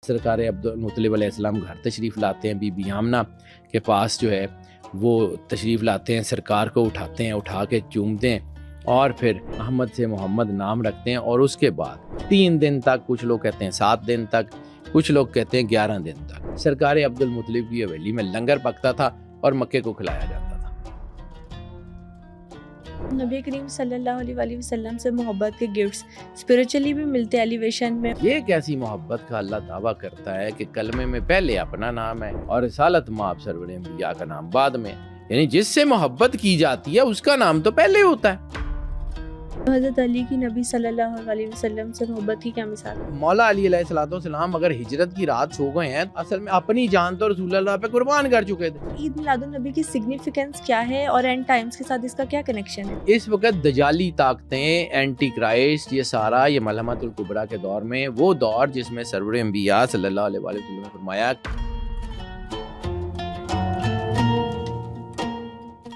سرکار عبدالمطلب علیہ السلام گھر تشریف لاتے ہیں، بی بی آمنہ کے پاس جو ہے وہ تشریف لاتے ہیں، سرکار کو اٹھاتے ہیں، اٹھا کے چومتے ہیں اور پھر احمد سے محمد نام رکھتے ہیں، اور اس کے بعد 3 دن تک، کچھ لوگ کہتے ہیں 7 دن تک، کچھ لوگ کہتے ہیں 11 دن تک سرکار عبدالمطلب کی حویلی میں لنگر پکتا تھا اور مکے کو کھلایا جاتا تھا۔ نبی کریم صلی اللہ علیہ وآلہ وسلم سے محبت کے گفٹس اسپریچولی بھی ملتے ہیں ایلیویشن میں۔ یہ کیسی محبت کا اللہ دعویٰ کرتا ہے کہ کلمے میں پہلے اپنا نام ہے اور رسالت مآب سرور انبیاء کا نام بعد میں، یعنی جس سے محبت کی جاتی ہے اس کا نام تو پہلے ہوتا ہے۔ حضرت علی کی نبی صلی اللہ علیہ وسلم سے محبت کی کیا مثال ہے؟ مولا علی علیہ السلام اگر ہجرت کی رات سو گئے ہیں، اصل میں اپنی جان تو رسول اللہ پہ قربان کر چکے تھے۔ عید میلاد النبی کی سگنیفیکنس کیا ہے اور اینڈ ٹائمز کے ساتھ اس کا کیا کنیکشن ہے؟ اس وقت دجالی طاقتیں، اینٹی کرائسٹ، یہ سارا یہ ملحمت الکبریٰ کے دور میں، وہ دور جس میں سرور انبیاء صلی اللہ علیہ وسلم نے فرمایا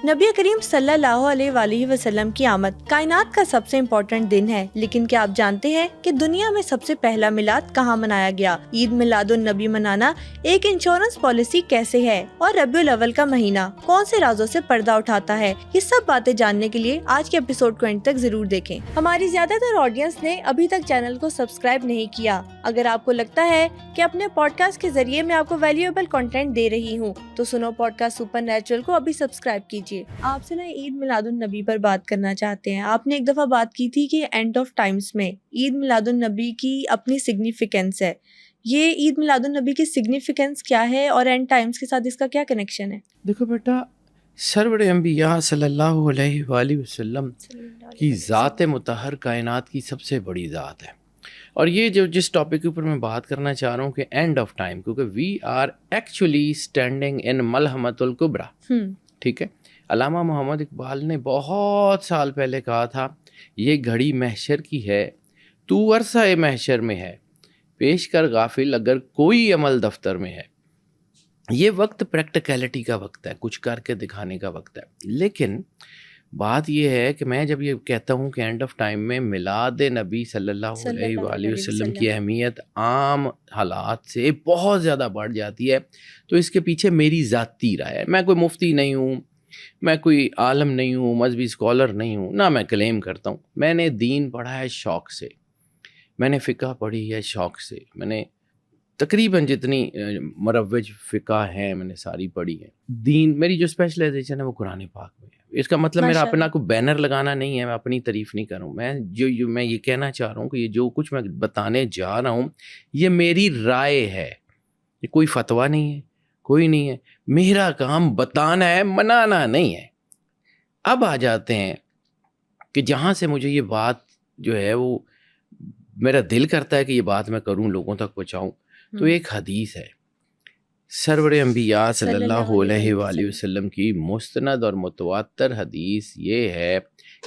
نبی کریم صلی اللہ علیہ وآلہ وسلم کی آمد کائنات کا سب سے امپورٹنٹ دن ہے، لیکن کیا آپ جانتے ہیں کہ دنیا میں سب سے پہلا میلاد کہاں منایا گیا؟ عید میلاد النبی منانا ایک انشورنس پالیسی کیسے ہے اور ربیع الاول کا مہینہ کون سے رازوں سے پردہ اٹھاتا ہے، یہ سب باتیں جاننے کے لیے آج کے ایپیسوڈ کو اینڈ تک ضرور دیکھیں۔ ہماری زیادہ تر آڈینس نے ابھی تک چینل کو سبسکرائب نہیں کیا۔ اگر آپ کو لگتا ہے کہ اپنے پوڈ کاسٹ کے ذریعے میں آپ کو ویلیویبل کنٹینٹ دے رہی ہوں تو سنو پوڈ کاسٹ سپر نیچرل کو ابھی سبسکرائب کیجیے۔ آپ سے نا عید میلاد النبی پر بات کرنا چاہتے ہیں۔ آپ نے ایک دفعہ بات کی تھی کہ اینڈ آف ٹائمز میں عید میلاد النبی کی اپنی سگنیفیکنس ہے۔ یہ عید میلاد النبی کی سگنیفیکنس کیا ہے اور اینڈ ٹائمز کے ساتھ اس کا کیا کنیکشن ہے؟ دیکھو بیٹا، سرور انبیاء صلی اللہ علیہ وآلہ وسلم کی ذات مطہر کائنات کی سب سے بڑی ذات ہے، اور یہ جو جس ٹاپک کے اوپر میں بات کرنا چاہ رہا ہوں کہ اینڈ آف ٹائم، کیونکہ we are actually standing in ملحمت الکبریٰ، ٹھیک ہے۔ علامہ محمد اقبال نے بہت سال پہلے کہا تھا، یہ گھڑی محشر کی ہے، تو عرصہ محشر میں ہے، پیش کر غافل اگر کوئی عمل دفتر میں ہے۔ یہ وقت پریکٹیکلٹی کا وقت ہے، کچھ کر کے دکھانے کا وقت ہے، لیکن بات یہ ہے کہ میں جب یہ کہتا ہوں کہ اینڈ آف ٹائم میں میلاد نبی صلی اللہ علیہ وآلہ وسلم کی اہمیت عام حالات سے بہت زیادہ بڑھ جاتی ہے، تو اس کے پیچھے میری ذاتی رائے ہے۔ میں کوئی مفتی نہیں ہوں، میں کوئی عالم نہیں ہوں، مذہبی اسکالر نہیں ہوں، نہ میں کلیم کرتا ہوں۔ میں نے دین پڑھا ہے شوق سے، میں نے فقہ پڑھی ہے شوق سے، میں نے تقریباً جتنی مروج فقہ ہیں میں نے ساری پڑھی ہے۔ دین میری جو اسپیشلائزیشن ہے وہ قرآن پاک میں ہے۔ اس کا مطلب میرا اپنا کوئی بینر لگانا نہیں ہے، میں اپنی تعریف نہیں کروں، میں میں یہ کہنا چاہ رہا ہوں کہ یہ جو کچھ میں بتانے جا رہا ہوں یہ میری رائے ہے، یہ کوئی فتویٰ نہیں ہے، کوئی نہیں ہے، میرا کام بتانا ہے، منانا نہیں ہے۔ اب آ جاتے ہیں کہ جہاں سے مجھے یہ بات جو ہے وہ میرا دل کرتا ہے کہ یہ بات میں کروں، لوگوں تک پہنچاؤں، تو ایک حدیث ہے سرور انبیاء صلی اللہ علیہ وآلہ وسلم کی مستند اور متواتر حدیث یہ ہے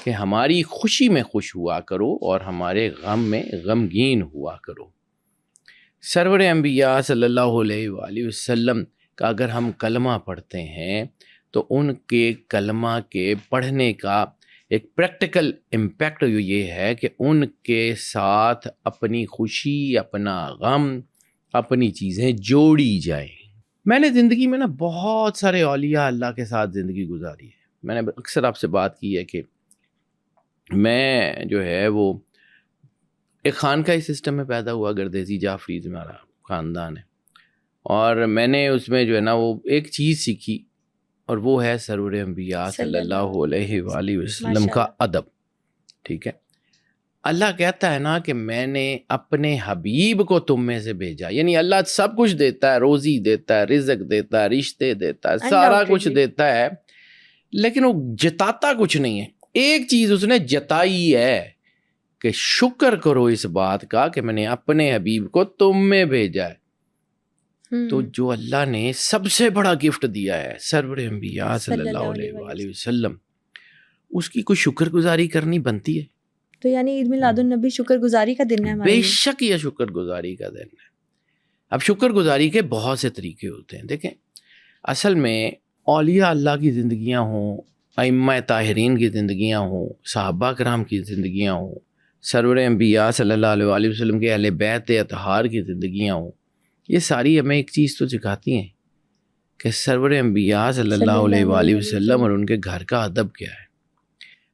کہ ہماری خوشی میں خوش ہوا کرو اور ہمارے غم میں غمگین ہوا کرو۔ سرور انبیاء صلی اللہ علیہ وآلہ وسلم کا اگر ہم کلمہ پڑھتے ہیں تو ان کے کلمہ کے پڑھنے کا ایک پریکٹیکل امپیکٹ یہ ہے کہ ان کے ساتھ اپنی خوشی، اپنا غم، اپنی چیزیں جوڑی جائیں۔ میں نے زندگی میں نا بہت سارے اولیاء اللہ کے ساتھ زندگی گزاری ہے۔ میں نے اکثر آپ سے بات کی ہے کہ میں جو ہے وہ ایک خانقاہی سسٹم میں پیدا ہوا، گردیزی جعفریز ہمارا خاندان ہے، اور میں نے اس میں جو ہے نا وہ ایک چیز سیکھی، اور وہ ہے سرور انبیاء صلی اللہ علیہ وآلہ وسلم کا ادب، ٹھیک ہے۔ اللہ کہتا ہے نا کہ میں نے اپنے حبیب کو تم میں سے بھیجا، یعنی اللہ سب کچھ دیتا ہے، روزی دیتا ہے، رزق دیتا ہے، رشتے دیتا ہے، سارا کچھ دیتا ہے، لیکن وہ جتاتا کچھ نہیں ہے۔ ایک چیز اس نے جتائی ہے کہ شکر کرو اس بات کا کہ میں نے اپنے حبیب کو تم میں بھیجا ہے۔ تو جو اللہ نے سب سے بڑا گفٹ دیا ہے سرور انبیاء صلی اللہ علیہ وآلہ وسلم، اس کی کوئی شکر گزاری کرنی بنتی ہے۔ تو یعنی عید میلاد النبی شکر گزاری کا دن ہے ہمارے لیے؟ بے شک یہ شکر گزاری کا دن ہے۔ اب شکر گزاری کے بہت سے طریقے ہوتے ہیں۔ دیکھیں، اصل میں اولیاء اللہ کی زندگیاں ہوں، ائمہ طاہرین کی زندگیاں ہوں، صحابہ کرام کی زندگیاں ہوں، سرور انبیاء صلی اللہ علیہ وآلہ وسلم کے اہل بیت اطہار کی زندگیاں ہوں، یہ ساری ہمیں ایک چیز تو سکھاتی ہیں کہ سرور انبیاء صلی اللہ علیہ وآلہ وسلم اور ان کے گھر کا ادب کیا ہے،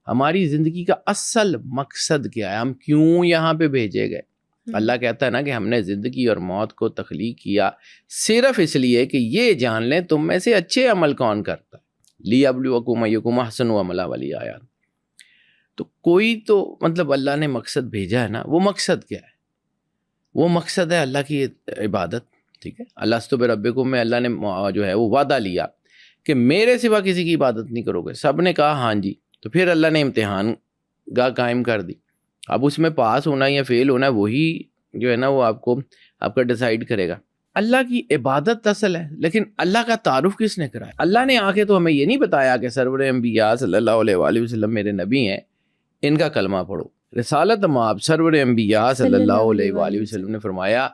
ہماری زندگی کا اصل مقصد کیا ہے، ہم کیوں یہاں پہ بھیجے گئے۔ اللہ کہتا ہے نا کہ ہم نے زندگی اور موت کو تخلیق کیا صرف اس لیے کہ یہ جان لیں تم میں سے اچھے عمل کون کرتا ہے، لیبلوکم ایکم احسن عملا والی آیات۔ تو کوئی تو مطلب اللہ نے مقصد بھیجا ہے نا، وہ مقصد کیا ہے؟ وہ مقصد ہے اللہ کی عبادت، ٹھیک ہے۔ الستو بربکم میں اللہ نے جو ہے وہ وعدہ لیا کہ میرے سوا کسی کی عبادت نہیں کرو گے، سب نے کہا ہاں جی، تو پھر اللہ نے امتحان گاہ قائم کر دی۔ اب اس میں پاس ہونا یا فیل ہونا وہی جو ہے نا وہ آپ کا ڈیسائیڈ کرے گا۔ اللہ کی عبادت اصل ہے، لیکن اللہ کا تعارف کس نے کرایا؟ اللہ نے آ کے تو ہمیں یہ نہیں بتایا کہ سرور انبیاء صلی اللہ علیہ وآلہ وسلم میرے نبی ہیں، ان کا کلمہ پڑھو۔ رسالت مآب سرور انبیاء صلی اللہ علیہ وآلہ وسلم نے فرمایا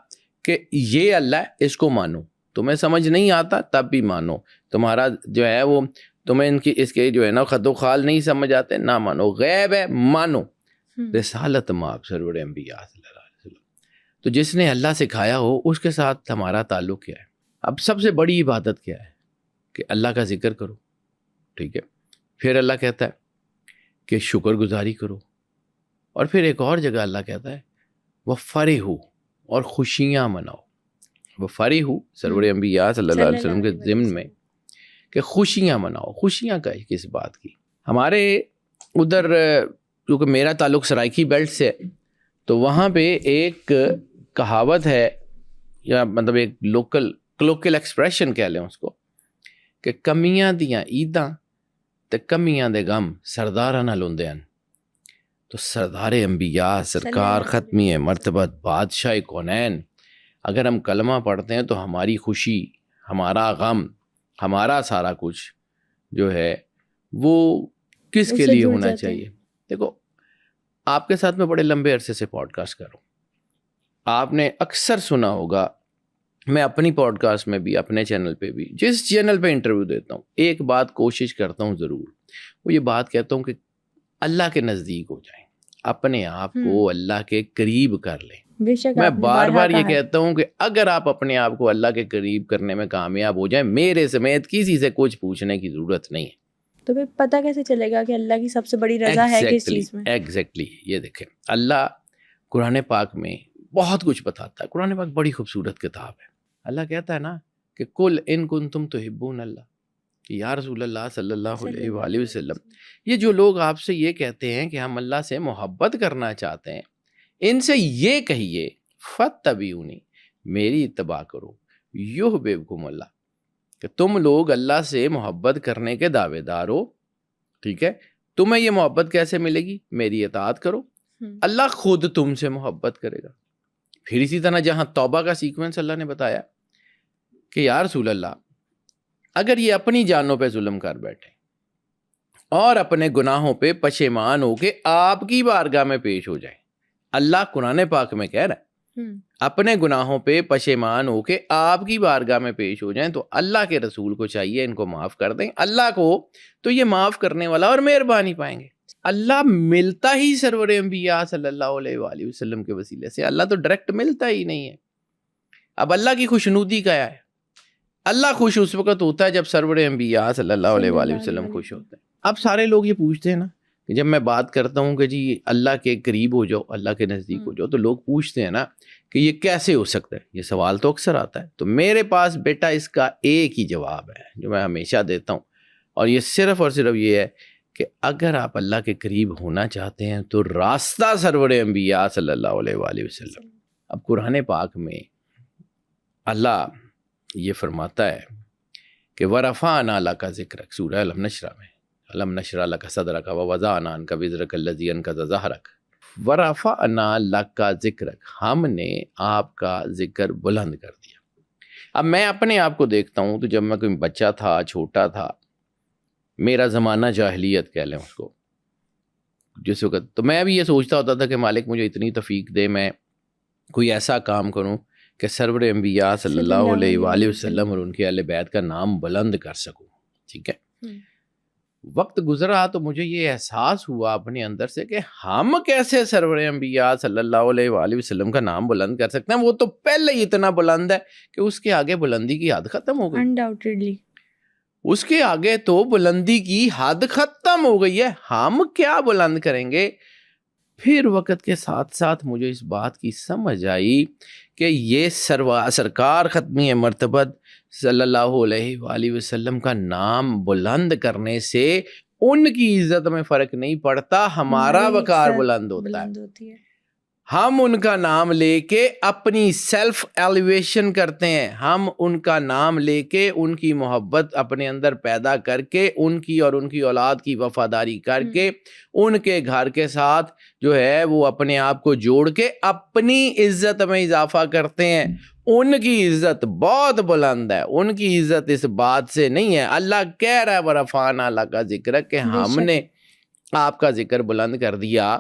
کہ یہ اللہ ہے، اس کو مانو، تمہیں سمجھ نہیں آتا تب بھی مانو، تمہارا جو ہے وہ تمہیں اس کے جو ہے نا خط و خال نہیں سمجھ آتے نہ مانو، غیب ہے مانو۔ رسالت مآب سرور انبیاء صلی اللہ علیہ وسلم، تو جس نے اللہ سکھایا ہو اس کے ساتھ ہمارا تعلق کیا ہے؟ اب سب سے بڑی عبادت کیا ہے؟ کہ اللہ کا ذکر کرو، ٹھیک ہے۔ پھر اللہ کہتا ہے کہ شکر گزاری کرو، اور پھر ایک اور جگہ اللہ کہتا ہے وَفَرِحُوا، اور خوشیاں مناؤ۔ وَفَرِحُوا سرور انبیاء صلی اللہ علیہ وسلم کے ضمن میں کہ خوشیاں مناؤ۔ خوشیاں کا کس بات کی؟ ہمارے ادھر کیونکہ میرا تعلق سرائکی بیلٹ سے ہے، تو وہاں پہ ایک کہاوت ہے، یا مطلب ایک کلوکل ایکسپریشن کہہ لیں اس کو، کہ کمیاں دیاں عیداں تے کمیاں دے غم سرداراں نال ہوندے ہن۔ تو سردار انبیاء سرکار ختمی مرتبت بادشاہ کونین، اگر ہم کلمہ پڑھتے ہیں تو ہماری خوشی، ہمارا غم، ہمارا سارا کچھ جو ہے وہ کس کے لیے ہونا چاہیے؟ دیکھو، آپ کے ساتھ میں بڑے لمبے عرصے سے پوڈ کاسٹ کر رہا ہوں، آپ نے اکثر سنا ہوگا، میں اپنی پوڈ کاسٹ میں بھی، اپنے چینل پہ بھی، جس چینل پہ انٹرویو دیتا ہوں، ایک بات کوشش کرتا ہوں ضرور، وہ یہ بات کہتا ہوں کہ اللہ کے نزدیک ہو جائیں، اپنے آپ کو اللہ کے قریب کر لیں۔ میں بار بار یہ کہتا ہوں کہ اگر آپ اپنے آپ کو اللہ کے قریب کرنے میں کامیاب ہو جائیں، میرے سمیت کسی سے کچھ پوچھنے کی ضرورت نہیں ہے۔ تو پھر پتہ کیسے چلے گا کہ اللہ کی سب سے بڑی رضا ہے کس چیز میں؟ ایگزیکٹلی، یہ دیکھیں اللہ قرآن پاک میں بہت کچھ بتاتا ہے۔ قرآن پاک بڑی خوبصورت کتاب ہے۔ اللہ کہتا ہے نا کہ کل ان کنتم تحبون اللہ، کہ یا رسول اللہ صلی اللہ علیہ وآلہ وسلم، یہ جو لوگ آپ سے یہ کہتے ہیں کہ ہم اللہ سے محبت کرنا چاہتے ہیں، ان سے یہ کہیے فاتبعونی، میری اتباع کرو، یحببکم اللہ، کہ تم لوگ اللہ سے محبت کرنے کے دعوے دار ہو، ٹھیک ہے۔ تمہیں یہ محبت کیسے ملے گی؟ میری اطاعت کرو، اللہ خود تم سے محبت کرے گا۔ پھر اسی طرح جہاں توبہ کا سیکوینس اللہ نے بتایا کہ یا رسول اللہ اگر یہ اپنی جانوں پہ ظلم کر بیٹھے اور اپنے گناہوں پہ پشیمان ہو کے آپ کی بارگاہ میں پیش ہو جائیں، اللہ قرآن پاک میں کہہ رہا ہے اپنے گناہوں پہ پشیمان ہو کے آپ کی بارگاہ میں پیش ہو جائیں، تو اللہ کے رسول کو چاہیے ان کو معاف کر دیں۔ اللہ کو تو یہ معاف کرنے والا اور مہربانی پائیں گے۔ اللہ ملتا ہی سرور انبیاء صلی اللہ علیہ وآلہ وسلم کے وسیلے سے، اللہ تو ڈائریکٹ ملتا ہی نہیں ہے۔ اب اللہ کی خوشنودی کیا ہے؟ اللہ خوش اس وقت ہوتا ہے جب سرور انبیاء صلی اللہ علیہ وآلہ وسلم خوش ہوتے ہیں۔ اب سارے لوگ یہ پوچھتے ہیں نا کہ جب میں بات کرتا ہوں کہ جی اللہ کے قریب ہو جاؤ، اللہ کے نزدیک ہو جاؤ، تو لوگ پوچھتے ہیں نا کہ یہ کیسے ہو سکتا ہے؟ یہ سوال تو اکثر آتا ہے۔ تو میرے پاس بیٹا اس کا ایک ہی جواب ہے جو میں ہمیشہ دیتا ہوں، اور یہ صرف اور صرف یہ ہے کہ اگر آپ اللہ کے قریب ہونا چاہتے ہیں تو راستہ سرور انبیاء صلی اللہ علیہ وآلہ وسلم۔ اب قرآن پاک میں اللہ یہ فرماتا ہے کہ وَرَفَعْنَا لَكَ ذِكْرَكَ، سورہ الم نشرہ میں، الم نشرح لَكَ صَدْرَكَ وَوَضَعْنَا عَنْكَ وِزْرَكَ الَّذِي أَنقَضَ ظَهْرَكَ وَرَفَعْنَا لَكَ ذِكْرَكَ، ہم نے آپ کا ذکر بلند کر دیا۔ اب میں اپنے آپ کو دیکھتا ہوں تو جب میں کوئی بچہ تھا، چھوٹا تھا، میرا زمانہ جاہلیت کہہ لیں اس کو، جس وقت تو میں بھی یہ سوچتا ہوتا تھا کہ مالک مجھے اتنی توفیق دے، میں کوئی ایسا کام کروں کہ سرور انبیاء صلی اللہ علیہ وآلہ وسلم اور ان کے اہل بیت کا نام بلند کر سکوں، ٹھیک ہے۔ وقت گزرا تو مجھے یہ احساس ہوا اپنے اندر سے کہ ہم کیسے سرور انبیاء صلی اللہ علیہ وآلہ وسلم کا نام بلند کر سکتے ہیں. وہ تو پہلے ہی اتنا بلند ہے کہ اس کے آگے بلندی کی حد ختم ہو گئی. انڈاؤٹیڈلی اس کے آگے تو بلندی کی حد ختم ہو گئی ہے. ہم کیا بلند کریں گے؟ پھر وقت کے ساتھ ساتھ مجھے اس بات کی سمجھ آئی کہ یہ سرکار ختمی مرتبت صلی اللہ علیہ وآلہ وسلم کا نام بلند کرنے سے ان کی عزت میں فرق نہیں پڑتا، ہمارا وقار بلند ہوتا ہے. ہم ان کا نام لے کے اپنی سیلف ایلیویشن کرتے ہیں، ہم ان کا نام لے کے ان کی محبت اپنے اندر پیدا کر کے، ان کی اور ان کی اولاد کی وفاداری کر کے، ان کے گھر کے ساتھ جو ہے وہ اپنے آپ کو جوڑ کے اپنی عزت میں اضافہ کرتے ہیں. ان کی عزت بہت بلند ہے. ان کی عزت اس بات سے نہیں ہے، اللہ کہہ رہا ہے ورفعنا اللہ کا ذکر، کہ ہم نے آپ کا ذکر بلند کر دیا.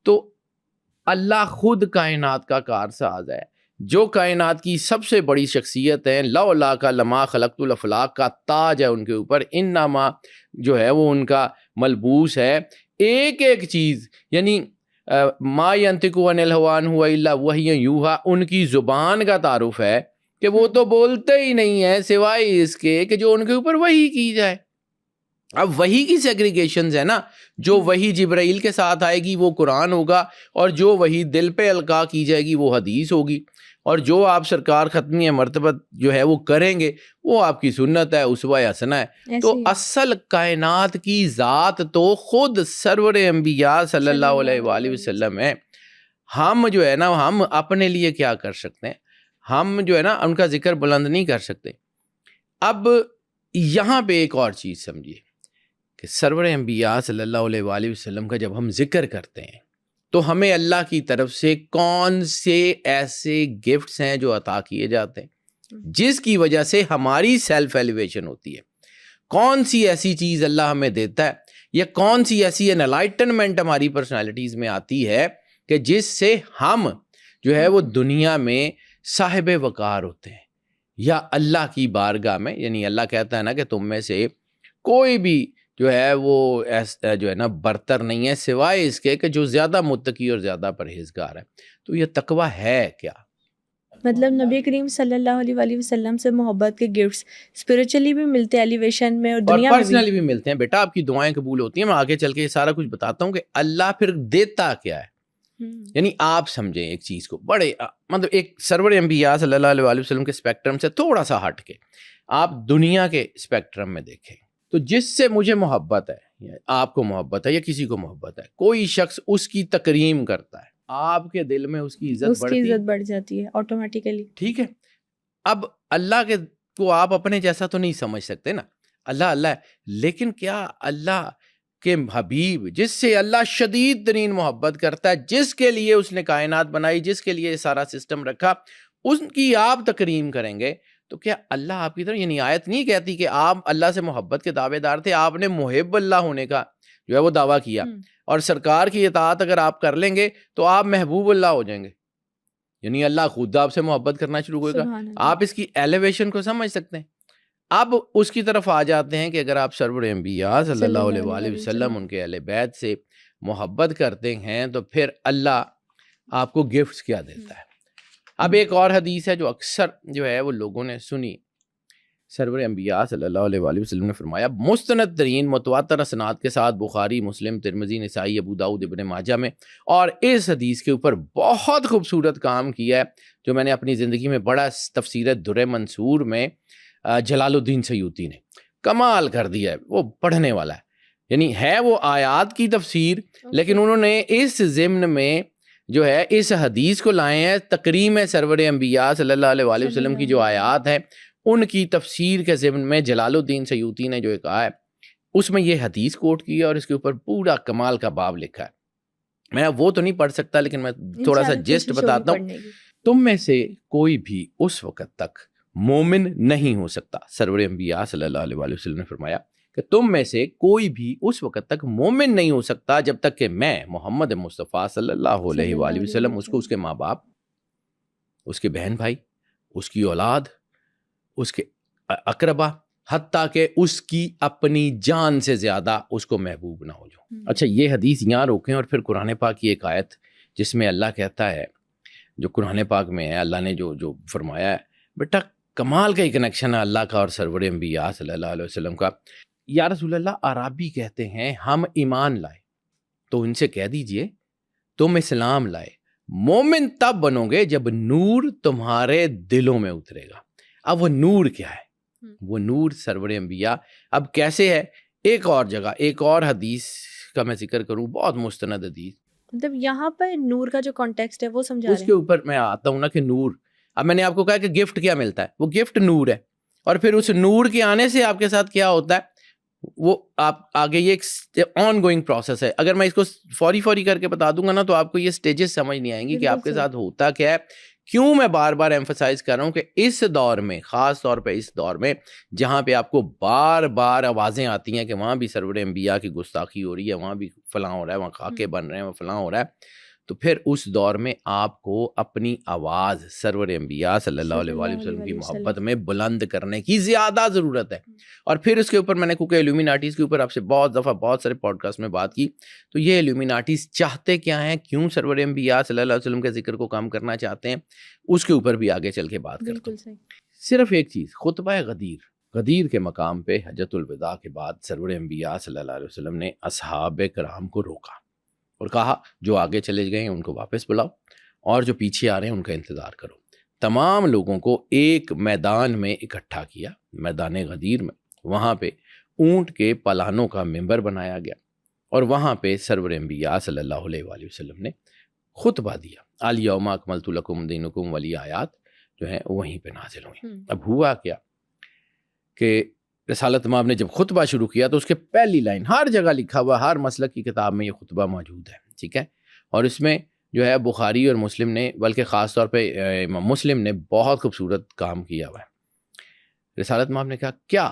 تو اللہ خود کائنات کا کارساز ہے، جو کائنات کی سب سے بڑی شخصیت ہے. لولا کا لما خلقت الافلاق کا تاج ہے ان کے اوپر، انما جو ہے وہ ان کا ملبوس ہے. ایک ایک چیز، یعنی ما ینطق عن الہوی ان ہوا الا وحی یوحی، ان کی زبان کا تعارف ہے کہ وہ تو بولتے ہی نہیں ہے سوائے اس کے کہ جو ان کے اوپر وحی کی جائے. اب وحی کی سیگریگیشنز ہے نا، جو وحی جبرائیل کے ساتھ آئے گی وہ قرآن ہوگا، اور جو وحی دل پہ القاء کی جائے گی وہ حدیث ہوگی، اور جو آپ سرکار ختمی مرتبت جو ہے وہ کریں گے وہ آپ کی سنت ہے، اسوہ حسنہ ہے. تو اصل کائنات کی ذات تو خود سرور انبیاء صلی اللہ علیہ وآلہ وسلم ہے. ہم جو ہے نا، ہم اپنے لیے کیا کر سکتے ہیں؟ ہم جو ہے نا ان کا ذکر بلند نہیں کر سکتے. اب یہاں پہ ایک اور چیز سمجھیے کہ سرور انبیاء صلی اللہ علیہ وآلہ وسلم کا جب ہم ذکر کرتے ہیں تو ہمیں اللہ کی طرف سے کون سے ایسے گفٹس ہیں جو عطا کیے جاتے ہیں جس کی وجہ سے ہماری سیلف ایلیویشن ہوتی ہے؟ کون سی ایسی چیز اللہ ہمیں دیتا ہے، یا کون سی ایسی انلائٹنمنٹ ہماری پرسنالٹیز میں آتی ہے کہ جس سے ہم جو ہے وہ دنیا میں صاحب وقار ہوتے ہیں، یا اللہ کی بارگاہ میں، یعنی اللہ کہتا ہے نا کہ تم میں سے کوئی بھی جو ہے وہ جو ہے نا برتر نہیں ہے سوائے اس کے کہ جو زیادہ متقی اور زیادہ پرہیزگار ہے. تو یہ تقویٰ ہے کیا؟ مطلب نبی کریم صلی اللہ علیہ وآلہ وسلم سے محبت کے گفٹس اسپرچولی بھی ملتے ہیں، ایلیویشن میں، اور دنیا میں پرسنلی بھی ملتے ہیں. بیٹا آپ کی دعائیں قبول ہوتی ہیں. میں آگے چل کے یہ سارا کچھ بتاتا ہوں کہ اللہ پھر دیتا کیا ہے. یعنی آپ سمجھیں ایک چیز کو بڑے مطلب ایک سرور انبیاء صلی اللہ علیہ وآلہ وسلم کے اسپیکٹرم سے تھوڑا سا ہٹ کے آپ دنیا کے اسپیکٹرم میں دیکھیں تو جس سے مجھے محبت ہے، یا آپ کو محبت ہے، یا کسی کو محبت ہے، کوئی شخص اس کی تکریم کرتا ہے، آپ کے دل میں اس کی عزت بڑھ جاتی ہے آٹومیٹیکلی. ٹھیک ہے. اب اللہ کے کو آپ اپنے جیسا تو نہیں سمجھ سکتے نا، اللہ اللہ ہے، لیکن کیا اللہ کے حبیب جس سے اللہ شدید ترین محبت کرتا ہے، جس کے لیے اس نے کائنات بنائی، جس کے لیے سارا سسٹم رکھا، ان کی آپ تکریم کریں گے تو کیا اللہ آپ کی طرح، یعنی آیت نہیں کہتی کہ آپ اللہ سے محبت کے دعوے دار تھے، آپ نے محب اللہ ہونے کا جو ہے وہ دعویٰ کیا، اور سرکار کی اطاعت اگر آپ کر لیں گے تو آپ محبوب اللہ ہو جائیں گے، یعنی اللہ خود آپ سے محبت کرنا شروع ہوگا. آپ اس کی ایلیویشن کو سمجھ سکتے ہیں. اب اس کی طرف آ جاتے ہیں کہ اگر آپ سرور انبیاء صلی اللہ علیہ وآلہ وسلم ان کے اہل بیت سے محبت کرتے ہیں تو پھر اللہ آپ کو گفٹس کیا دیتا ہے. اب ایک اور حدیث ہے جو اکثر جو ہے وہ لوگوں نے سنی. سرور انبیاء صلی اللہ علیہ وآلہ وسلم نے فرمایا مستند ترین متواتر اسناد کے ساتھ بخاری، مسلم، ترمذی، نسائی، ابو داؤد، ابن ماجہ میں، اور اس حدیث کے اوپر بہت خوبصورت کام کیا ہے جو میں نے اپنی زندگی میں بڑا، تفسیر در منصور میں جلال الدین سیوطی نے کمال کر دیا ہے. وہ پڑھنے والا ہے، یعنی ہے وہ آیات کی تفسیر، لیکن انہوں نے اس ضمن میں جو ہے اس حدیث کو لائے ہیں. تکریم سرور انبیاء صلی اللہ علیہ وآلہ وسلم کی جو آیات ہیں ان کی تفسیر کے ضمن میں جلال الدین سیوطی نے جو کہا ہے اس میں یہ حدیث کوٹ کی ہے، اور اس کے اوپر پورا کمال کا باب لکھا ہے. میں وہ تو نہیں پڑھ سکتا لیکن میں تھوڑا سا جسٹ بتاتا ہوں. تم میں سے کوئی بھی اس وقت تک مومن نہیں ہو سکتا. سرور انبیاء صلی اللہ علیہ وآلہ وسلم نے فرمایا کہ تم میں سے کوئی بھی اس وقت تک مومن نہیں ہو سکتا جب تک کہ میں محمد مصطفیٰ صلی اللہ علیہ وآلہ وسلم اس کو اس کے ماں باپ، اس کے بہن بھائی، اس کی اولاد، اس کے اقربا حتیٰ کہ اس کی اپنی جان سے زیادہ اس کو محبوب نہ ہو جو. اچھا یہ حدیث یہاں روکیں اور پھر قرآن پاک کی ایک آیت جس میں اللہ کہتا ہے, جو قرآن پاک میں ہے, اللہ نے جو فرمایا ہے, بیٹا کمال کا ہی کنیکشن ہے اللہ کا اور سرور انبیاء صلی اللہ علیہ وسلم کا. یا رسول اللہ, عرابی کہتے ہیں ہم ایمان لائے, تو ان سے کہہ دیجئے تم اسلام لائے, مومن تب بنو گے جب نور تمہارے دلوں میں اترے گا. اب وہ نور کیا ہے؟ وہ نور سرور انبیاء. اب کیسے ہے؟ ایک اور جگہ ایک اور حدیث کا میں ذکر کروں, بہت مستند حدیث, مطلب یہاں پر نور کا جو کانٹیکسٹ ہے وہ سمجھا اس کے اوپر میں آتا ہوں نا کہ نور. اب میں نے آپ کو کہا کہ گفٹ کیا ملتا ہے, وہ گفٹ نور ہے, اور پھر اس نور کے آنے سے آپ کے ساتھ کیا ہوتا ہے وہ آپ آگے, یہ ایک آن گوئنگ پروسیس ہے. اگر میں اس کو فوری کر کے بتا دوں گا نا تو آپ کو یہ سٹیجز سمجھ نہیں آئیں گی کہ آپ کے ساتھ ہوتا کیا ہے. کیوں میں بار بار ایمفسائز کر رہا ہوں کہ اس دور میں, خاص طور پہ اس دور میں جہاں پہ آپ کو بار بار آوازیں آتی ہیں کہ وہاں بھی سرور انبیاء کی گستاخی ہو رہی ہے, وہاں بھی فلاں ہو رہا ہے, وہاں خاکے بن رہے ہیں, وہاں فلاں ہو رہا ہے, تو پھر اس دور میں آپ کو اپنی آواز سرور انبیاء صلی اللہ علیہ وآلہ وسلم کی محبت میں بلند کرنے کی زیادہ ضرورت ہے. اور پھر اس کے اوپر میں نے کیونکہ ایلومیناٹیز کے اوپر آپ سے بہت دفعہ بہت سارے پوڈ کاسٹ میں بات کی, تو یہ ایلومیناٹیز چاہتے کیا ہیں, کیوں سرور انبیاء صلی اللہ علیہ وسلم کے ذکر کو کم کرنا چاہتے ہیں, اس کے اوپر بھی آگے چل کے بات کرتے ہیں. صرف ایک چیز, خطبہ غدیر کے مقام پہ حجۃ الوداع کے بعد سرور انبیاء صلی اللہ علیہ وسلم نے اصحاب کرام کو روکا اور کہا جو آگے چلے گئے ہیں ان کو واپس بلاؤ, اور جو پیچھے آ رہے ہیں ان کا انتظار کرو. تمام لوگوں کو ایک میدان میں اکٹھا کیا, میدان غدیر میں. وہاں پہ اونٹ کے پلانوں کا ممبر بنایا گیا, اور وہاں پہ سرور انبیاء صلی اللہ علیہ وآلہ وسلم نے خطبہ دیا. الیوم اکملت لکم دینکم والی آیات جو ہیں وہیں پہ نازل ہوئیں. اب ہوا کیا کہ رسالت مآب نے جب خطبہ شروع کیا تو اس کے پہلی لائن, ہر جگہ لکھا ہوا, ہر مسلک کی کتاب میں یہ خطبہ موجود ہے, ٹھیک ہے, اور اس میں جو ہے بخاری اور مسلم نے, بلکہ خاص طور پہ امام مسلم نے بہت خوبصورت کام کیا ہوا ہے. رسالت مآب نے کہا کیا,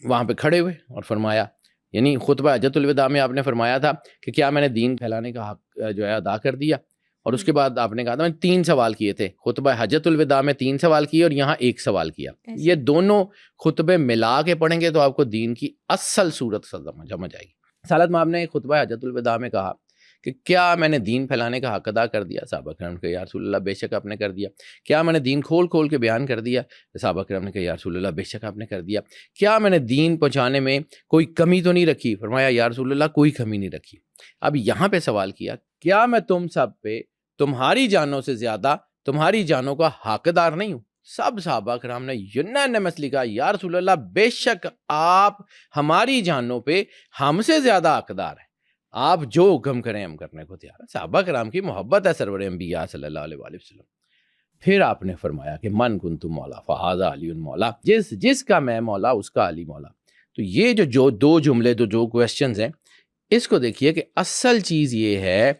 وہاں پہ کھڑے ہوئے اور فرمایا, یعنی خطبہ حجۃ الوداع میں آپ نے فرمایا تھا کہ کیا میں نے دین پھیلانے کا حق جو ہے ادا کر دیا, اور اس کے بعد آپ نے کہا تھا میں 3 سوال کیے تھے. خطبہ حجۃ الوداع میں 3 سوال کیے اور یہاں 1 سوال کیا. یہ دونوں خطبے ملا کے پڑھیں گے تو آپ کو دین کی اصل صورت سمجھ آئے گی. رسالت مآب نے خطبہ حجۃ الوداع میں کہا کہ کیا میں نے دین پھیلانے کا حق ادا کر دیا؟ صحابہ کرام نے کہا یا رسول اللہ بے شک آپ نے کر دیا. کیا میں نے دین کھول کے بیان کر دیا؟ صحابہ کرام نے کہا یا رسول اللہ بے شک آپ نے کر دیا. کیا میں نے دین پہنچانے میں کوئی کمی تو نہیں رکھی؟ فرمایا یا رسول اللہ کوئی کمی نہیں رکھی. اب یہاں پہ سوال کیا کیا میں تم سب پہ تمہاری جانوں سے زیادہ تمہاری جانوں کا حقدار نہیں ہوں؟ سب صحابہ کرام نے یونانیمسلی کہا یا رسول اللہ بے شک آپ ہماری جانوں پہ ہم سے زیادہ حقدار ہیں, آپ جو حکم کریں ہم کرنے کو تیار ہیں. صحابہ کرام کی محبت ہے سرور انبیاء صلی اللہ علیہ وآلہ وسلم. پھر آپ نے فرمایا کہ من کنت مولا فہذا علی مولا, جس کا میں مولا اس کا علی مولا. تو یہ جو 2 جملے جو کویسچنز ہیں, اس کو دیکھیے کہ اصل چیز یہ ہے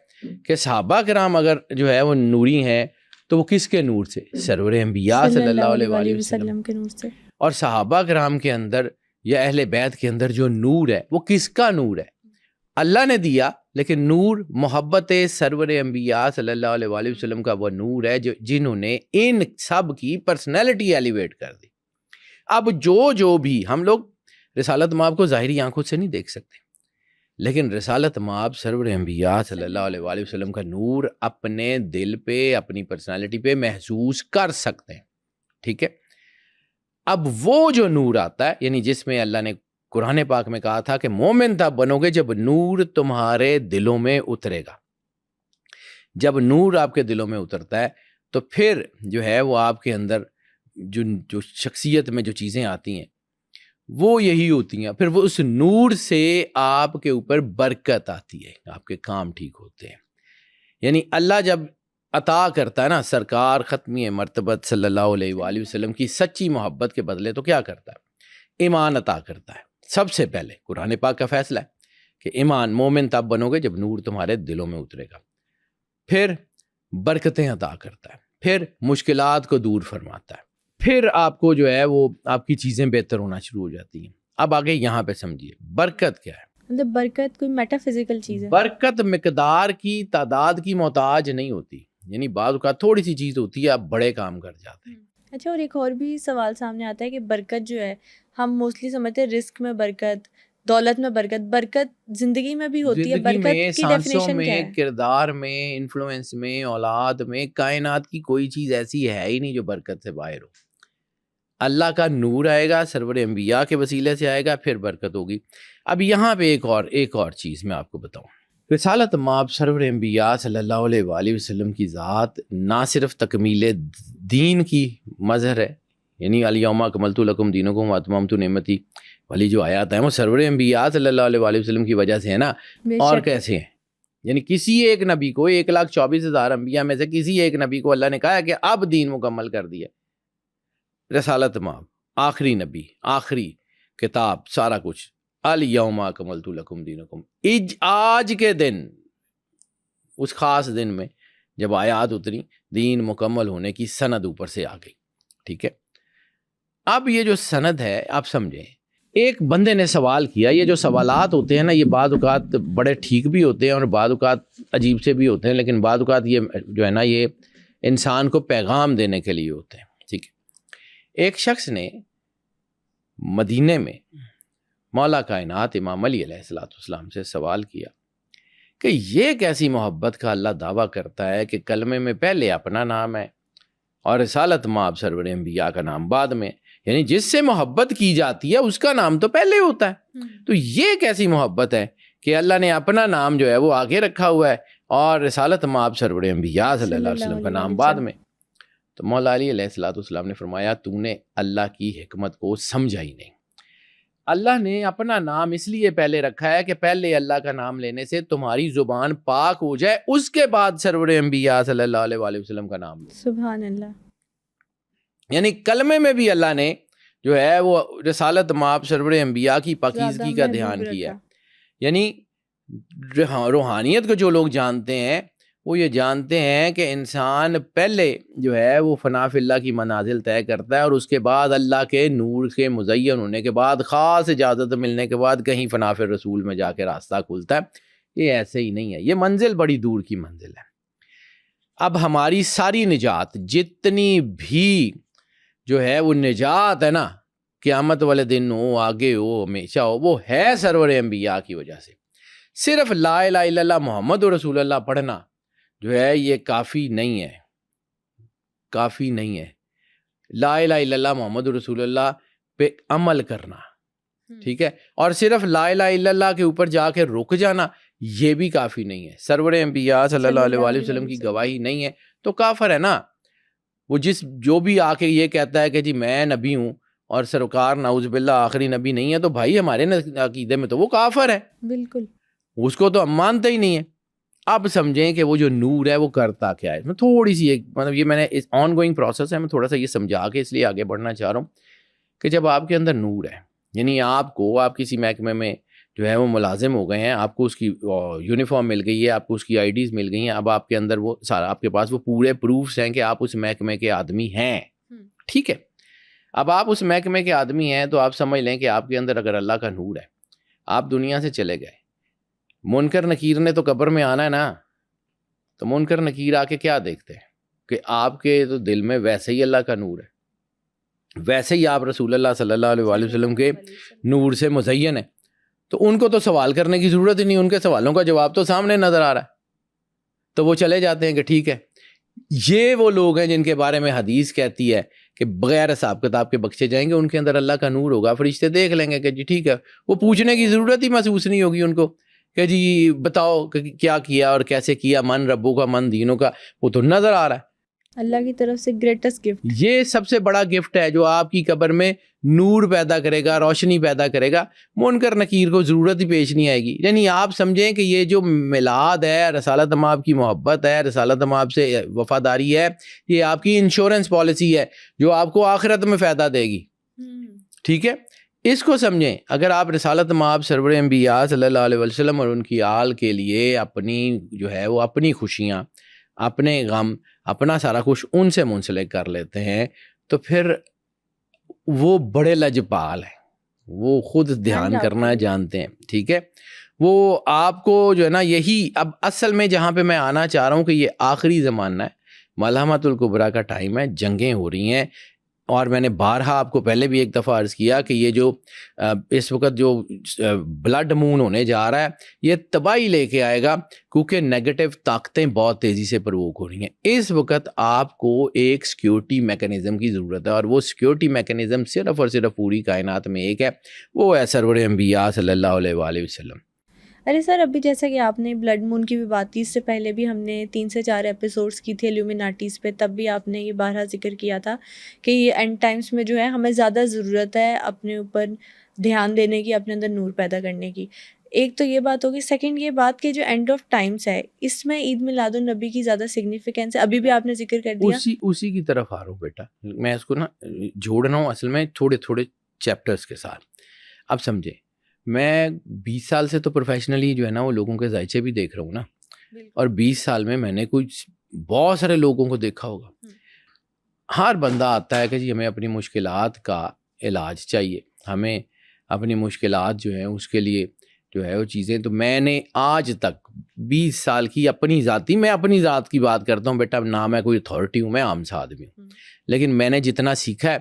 کہ صحابہ کرام اگر جو ہے وہ نوری ہیں تو وہ کس کے نور سے؟ سرور انبیاء صلی اللہ علیہ وآلہ وسلم کے نور سے. اور صحابہ کرام کے اندر یا اہل بیت کے اندر جو نور ہے وہ کس کا نور ہے؟ اللہ نے دیا, لیکن نور محبت سرور انبیاء صلی اللہ علیہ وآلہ وسلم کا وہ نور ہے جنہوں نے ان سب کی پرسنالٹی ایلیویٹ کر دی. اب جو بھی ہم لوگ رسالت مآب کو ظاہری آنکھوں سے نہیں دیکھ سکتے, لیکن رسالت مآب سرور انبیاء صلی اللہ علیہ وآلہ وسلم کا نور اپنے دل پہ اپنی پرسنالٹی پہ محسوس کر سکتے ہیں, ٹھیک ہے. اب وہ جو نور آتا ہے, یعنی جس میں اللہ نے قرآن پاک میں کہا تھا کہ مومن تب بنو گے جب نور تمہارے دلوں میں اترے گا. جب نور آپ کے دلوں میں اترتا ہے تو پھر جو ہے وہ آپ کے اندر جو شخصیت میں جو چیزیں آتی ہیں وہ یہی ہوتی ہیں. پھر وہ اس نور سے آپ کے اوپر برکت آتی ہے, آپ کے کام ٹھیک ہوتے ہیں. یعنی اللہ جب عطا کرتا ہے نا, سرکار ختمی مرتبت صلی اللہ علیہ وآلہ وسلم کی سچی محبت کے بدلے تو کیا کرتا ہے؟ ایمان عطا کرتا ہے. سب سے پہلے قرآن پاک کا فیصلہ ہے کہ ایمان, مومن تب بنو گے جب نور تمہارے دلوں میں اترے گا. پھر برکتیں عطا کرتا ہے, پھر مشکلات کو دور فرماتا ہے, پھر آپ کو جو ہے وہ آپ کی چیزیں بہتر ہونا شروع ہو جاتی ہیں. اب آگے یہاں پہ سمجھیے برکت کیا ہے. مطلب برکت کوئی میٹا فزیکل چیز ہے. برکت مقدار کی تعداد کی محتاج نہیں ہوتی. یعنی بعض اوقات تھوڑی سی چیز ہوتی ہے, آپ بڑے کام کر جاتے ہیں. اچھا، اور ایک اور بھی سوال سامنے آتا ہے کہ برکت جو ہے ہم موسٹلی سمجھتے ہیں رزق میں برکت، دولت میں برکت، برکت زندگی میں بھی ہوتی ہے، زندگی میں، برکت کی سانسوں ڈیفینیشن کیا میں، ہے؟ کردار میں، انفلوئنس میں، اولاد میں، کائنات کی کوئی چیز ایسی ہے ہی نہیں جو برکت سے باہر ہو. اللہ کا نور آئے گا، سرور انبیاء کے وسیلے سے آئے گا، پھر برکت ہوگی. اب یہاں پہ ایک اور چیز میں آپ کو بتاؤں. رسالت مآب سرور انبیاء صلی اللہ علیہ وآلہ وسلم کی ذات نہ صرف تکمیل دین کی مظہر ہے، یعنی الیوم اکملت لکم دینکم واتممت نعمتی والی جو آیات ہیں وہ سرور انبیاء صلی اللہ علیہ وآلہ وسلم کی وجہ سے ہے نا. بے اور شک. کیسے ہیں؟ یعنی کسی ایک نبی کو 1,24,000 انبیاء میں سے کسی ایک نبی کو اللہ نے کہا کہ اب دین مکمل کر دیا. رسالت مآب، آخری نبی، آخری کتاب، سارا کچھ. الیوم اکملت لکم دینکم، آج کے دن، اس خاص دن میں جب آیات اتری، دین مکمل ہونے کی سند اوپر سے آ گئی. ٹھیک ہے، اب یہ جو سند ہے آپ سمجھیں. ایک بندے نے سوال کیا، یہ جو سوالات ہوتے ہیں نا، یہ بعض اوقات بڑے ٹھیک بھی ہوتے ہیں اور بعض اوقات عجیب سے بھی ہوتے ہیں، لیکن بعض اوقات یہ جو ہے نا یہ انسان کو پیغام دینے کے لیے ہوتے ہیں. ٹھیک ہے، ایک شخص نے مدینے میں مولا کائنات امام علی علیہ السلام سے سوال کیا کہ یہ کیسی محبت کا اللہ دعویٰ کرتا ہے کہ کلمے میں پہلے اپنا نام ہے اور رسالت مآب سرور انبیاء کا نام بعد میں، یعنی جس سے محبت کی جاتی ہے اس کا نام تو پہلے ہوتا ہے. تو یہ کیسی محبت ہے کہ اللہ نے اپنا نام جو ہے وہ آگے رکھا ہوا ہے اور رسالت مآب سرور انبیاء صلی اللہ علیہ وسلم کا نام بعد میں. تو مولا علی علیہ السلام نے فرمایا تو نے اللہ کی حکمت کو سمجھا ہی نہیں. اللہ نے اپنا نام اس لیے پہلے رکھا ہے کہ پہلے اللہ کا نام لینے سے تمہاری زبان پاک ہو جائے، اس کے بعد سرور انبیاء صلی اللہ علیہ وآلہ وسلم کا نام لو. سبحان اللہ. یعنی کلمے میں بھی اللہ نے جو ہے وہ رسالت مآب سرور انبیاء کی پاکیزگی کا دھیان کیا. یعنی روحانیت کو جو لوگ جانتے ہیں وہ یہ جانتے ہیں کہ انسان پہلے جو ہے وہ فنا فی اللہ کی منازل طے کرتا ہے اور اس کے بعد اللہ کے نور کے مزین ہونے کے بعد، خاص اجازت ملنے کے بعد کہیں فنا فی الرسول میں جا کے راستہ کھلتا ہے. یہ ایسے ہی نہیں ہے، یہ منزل بڑی دور کی منزل ہے. اب ہماری ساری نجات، جتنی بھی جو ہے وہ نجات ہے نا، قیامت والے دن ہو، آگے ہو، ہمیشہ ہو، وہ ہے سرور انبیاء کی وجہ سے. صرف لا الہ الا اللہ محمد رسول اللہ پڑھنا جو ہے یہ کافی نہیں ہے، کافی نہیں ہے. لا الہ الا اللہ محمد رسول اللہ پہ عمل کرنا، ٹھیک ہے، اور صرف لا الہ الا اللہ کے اوپر جا کے رک جانا یہ بھی کافی نہیں ہے. سرور انبیاء صلی اللہ علیہ وآلہ وسلم کی گواہی نہیں ہے تو کافر ہے نا. وہ جو بھی آ کے یہ کہتا ہے کہ جی میں نبی ہوں اور سرکار نعوذ باللہ آخری نبی نہیں ہے، تو بھائی ہمارے عقیدے میں تو وہ کافر ہے. بالکل، اس کو تو ہم مانتے ہی نہیں ہے. اب سمجھیں کہ وہ جو نور ہے وہ کرتا کیا ہے. میں تھوڑی سی ایک مطلب یہ میں نے اس آن گوئنگ پروسیس ہے، میں تھوڑا سا یہ سمجھا کے اس لیے آگے بڑھنا چاہ رہا ہوں کہ جب آپ کے اندر نور ہے، یعنی آپ کسی محکمے میں جو ہے وہ ملازم ہو گئے ہیں، آپ کو اس کی یونیفارم مل گئی ہے، آپ کو اس کی آئی ڈیز مل گئی ہیں، اب آپ کے اندر وہ سارا، آپ کے پاس وہ پورے پروفس ہیں کہ آپ اس محکمے کے آدمی ہیں. ٹھیک ہے، اب آپ اس محکمے کے آدمی ہیں تو آپ سمجھ لیں کہ آپ کے اندر اگر اللہ کا نور ہے، آپ دنیا سے چلے گئے، منکر نکیر نے تو قبر میں آنا ہے نا، تو منکر نکیر آ کے کیا دیکھتے ہیں کہ آپ کے تو دل میں ویسے ہی اللہ کا نور ہے، ویسے ہی آپ رسول اللہ صلی اللہ علیہ وآلہ وسلم کے نور سے مزین ہے، تو ان کو تو سوال کرنے کی ضرورت ہی نہیں، ان کے سوالوں کا جواب تو سامنے نظر آ رہا ہے، تو وہ چلے جاتے ہیں کہ ٹھیک ہے. یہ وہ لوگ ہیں جن کے بارے میں حدیث کہتی ہے کہ بغیر حساب کتاب کے بخشے جائیں گے، ان کے اندر اللہ کا نور ہوگا، فرشتے دیکھ لیں گے کہ جی ٹھیک ہے، وہ پوچھنے کی ضرورت ہی محسوس نہیں ہوگی ان کو کہ جی بتاؤ کہ کیا کیا اور کیسے کیا، من ربوں کا من دینوں کا، وہ تو نظر آ رہا ہے. اللہ کی طرف سے گریٹسٹ گفٹ، یہ سب سے بڑا گفٹ ہے جو آپ کی قبر میں نور پیدا کرے گا، روشنی پیدا کرے گا، منکر نکیر کو ضرورت ہی پیش نہیں آئے گی. یعنی آپ سمجھیں کہ یہ جو میلاد ہے، رسالت مآب کی محبت ہے، رسالت مآب سے وفاداری ہے، یہ آپ کی انشورنس پالیسی ہے جو آپ کو آخرت میں فائدہ دے گی. ٹھیک ہے، اس کو سمجھیں. اگر آپ رسالت مآب سرور انبیاء صلی اللہ علیہ وسلم اور ان کی آل کے لیے اپنی جو ہے وہ اپنی خوشیاں، اپنے غم، اپنا سارا کچھ ان سے منسلک کر لیتے ہیں، تو پھر وہ بڑے لجپال ہیں، وہ خود دھیان کرنا جانتے ہیں. ٹھیک ہے، وہ آپ کو جو ہے نا یہی اب اصل میں جہاں پہ میں آنا چاہ رہا ہوں کہ یہ آخری زمانہ ہے، ملحمت الکبریٰ کا ٹائم ہے، جنگیں ہو رہی ہیں، اور میں نے بارہا آپ کو پہلے بھی ایک دفعہ عرض کیا کہ یہ جو اس وقت جو بلڈ مون ہونے جا رہا ہے یہ تباہی لے کے آئے گا، کیونکہ نیگیٹو طاقتیں بہت تیزی سے پروک ہو رہی ہیں۔ اس وقت آپ کو ایک سیکیورٹی میکانزم کی ضرورت ہے، اور وہ سیکیورٹی میکانزم صرف اور صرف پوری کائنات میں ایک ہے، وہ ہے سرور انبیاء صلی اللہ علیہ وآلہ وسلم۔ ارے سر، ابھی جیسا کہ آپ نے بلڈ مون کی بھی بات کی، اس سے پہلے بھی ہم نے 3 سے 4 ایپیسوڈس کی تھی الومیناٹیز پہ، تب بھی آپ نے یہ بارہا ذکر کیا تھا کہ یہ اینڈ ٹائمس میں جو ہے ہمیں زیادہ ضرورت ہے اپنے اوپر دھیان دینے کی، اپنے اندر نور پیدا کرنے کی۔ ایک تو یہ بات ہوگی، سیکنڈ یہ بات کہ جو اینڈ آف ٹائمس ہے اس میں عید میلاد النبی کی زیادہ سگنیفیکینس ہے، ابھی بھی آپ نے ذکر کر دیا۔ اسی کی طرف آ رہا ہوں بیٹا، میں اس کو نا جوڑ رہا ہوں اصل میں تھوڑے تھوڑے چیپٹرز کے ساتھ۔ اب سمجھے، میں 20 سال سے تو پروفیشنلی جو ہے نا وہ لوگوں کے ذائچے بھی دیکھ رہا ہوں نا، اور 20 سال میں میں نے کچھ بہت سارے لوگوں کو دیکھا ہوگا۔ ہر بندہ آتا ہے کہ جی ہمیں اپنی مشکلات کا علاج چاہیے، ہمیں اپنی مشکلات جو ہیں اس کے لیے جو ہے وہ چیزیں، تو میں نے آج تک 20 سال کی میں اپنی ذات کی بات کرتا ہوں بیٹا، نہ میں کوئی اتھارٹی ہوں، میں عام سا آدمی ہوں، لیکن میں نے جتنا سیکھا ہے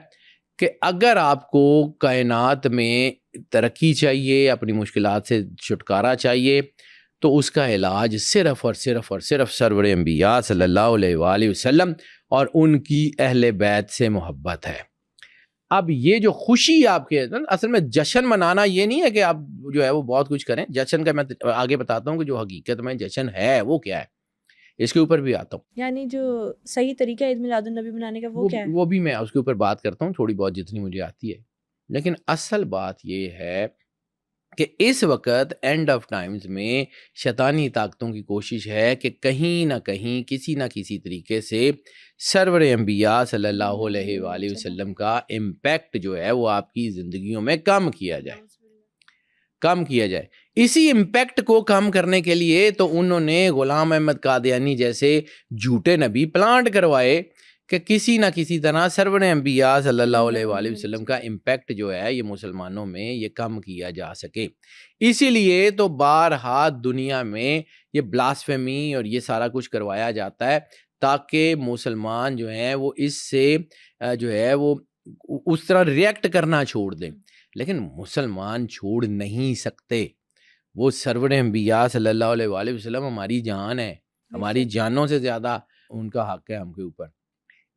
کہ اگر آپ کو کائنات میں ترقی چاہیے، اپنی مشکلات سے چھٹکارا چاہیے، تو اس کا علاج صرف اور صرف اور صرف سرور انبیاء صلی اللہ علیہ وآلہ وسلم اور ان کی اہل بیت سے محبت ہے۔ اب یہ جو خوشی آپ کے اصل میں جشن منانا یہ نہیں ہے کہ آپ جو ہے وہ بہت کچھ کریں، جشن کا میں آگے بتاتا ہوں کہ جو حقیقت میں جشن ہے وہ کیا ہے، اس کے اوپر بھی آتا ہوں، یعنی جو صحیح طریقہ عید میلاد النبی منانے کا وہ کیا ہے، وہ بھی میں اس کے اوپر بات کرتا ہوں تھوڑی بہت جتنی مجھے آتی ہے۔ لیکن اصل بات یہ ہے کہ اس وقت اینڈ آف ٹائمز میں شیطانی طاقتوں کی کوشش ہے کہ کہیں نہ کہیں کسی نہ کسی طریقے سے سرور انبیاء صلی اللہ علیہ وآلہ وسلم کا امپیکٹ جو ہے وہ آپ کی زندگیوں میں کم کیا جائے۔ اسی امپیکٹ کو کم کرنے کے لیے تو انہوں نے غلام احمد قادیانی جیسے جھوٹے نبی پلانٹ کروائے کہ کسی نہ کسی طرح سرور انبیاء صلی اللہ علیہ وآلہ وسلم کا امپیکٹ جو ہے یہ مسلمانوں میں یہ کم کیا جا سکے۔ اسی لیے تو بارہا دنیا میں یہ بلاسفیمی اور یہ سارا کچھ کروایا جاتا ہے تاکہ مسلمان جو ہیں وہ اس سے جو ہے وہ اس طرح ریئیکٹ کرنا چھوڑ دیں، لیکن مسلمان چھوڑ نہیں سکتے۔ وہ سرور انبیاء صلی اللہ علیہ وآلہ وسلم ہماری جان ہے، ہماری جانوں سے زیادہ ان کا حق ہے ہم کے اوپر۔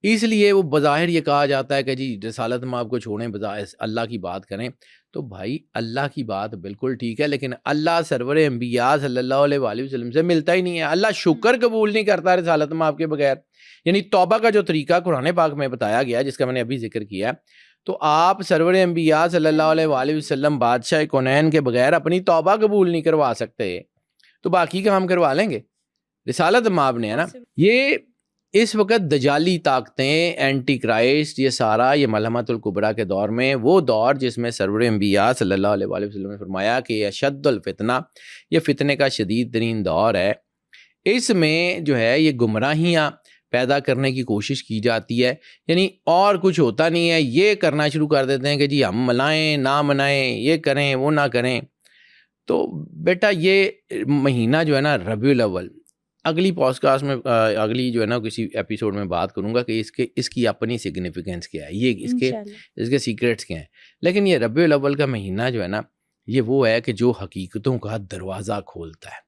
اس لیے وہ بظاہر یہ کہا جاتا ہے کہ جی رسالت میں آپ کو چھوڑیں، بظاہر اللہ کی بات کریں، تو بھائی اللہ کی بات بالکل ٹھیک ہے، لیکن اللہ سرور انبیاء صلی اللہ علیہ وآلہ وسلم سے ملتا ہی نہیں ہے۔ اللہ شکر قبول نہیں کرتا رسالت میں آپ کے بغیر، یعنی توبہ کا جو طریقہ قرآن پاک میں بتایا گیا جس کا میں نے ابھی ذکر کیا، تو آپ سرور انبیاء صلی اللہ علیہ وآلہ وسلم بادشاہ کونین کے بغیر اپنی توبہ قبول نہیں کروا سکتے، تو باقی کام کروا لیں گے، رسالت ماب نے ہے نا۔ یہ اس وقت دجالی طاقتیں، اینٹی کرائسٹ، یہ سارا یہ ملحمۃ الکبریٰ کے دور میں، وہ دور جس میں سرور انبیاء صلی اللہ علیہ وآلہ وسلم نے فرمایا کہ یہ اشد الفتنہ، یہ فتنے کا شدید ترین دور ہے، اس میں جو ہے یہ گمراہیاں پیدا کرنے کی کوشش کی جاتی ہے، یعنی اور کچھ ہوتا نہیں ہے، یہ کرنا شروع کر دیتے ہیں کہ جی ہم منائیں نہ منائیں، یہ کریں وہ نہ کریں۔ تو بیٹا یہ مہینہ جو ہے نا ربیع الاول، اگلی پوڈ کاسٹ میں اگلی جو ہے نا کسی ایپیسوڈ میں بات کروں گا کہ اس کی اپنی سگنیفیکینس کیا ہے، یہ اس کے سیکریٹس کیا ہیں، لیکن یہ ربیع الاول کا مہینہ جو ہے نا یہ وہ ہے کہ جو حقیقتوں کا دروازہ کھولتا ہے،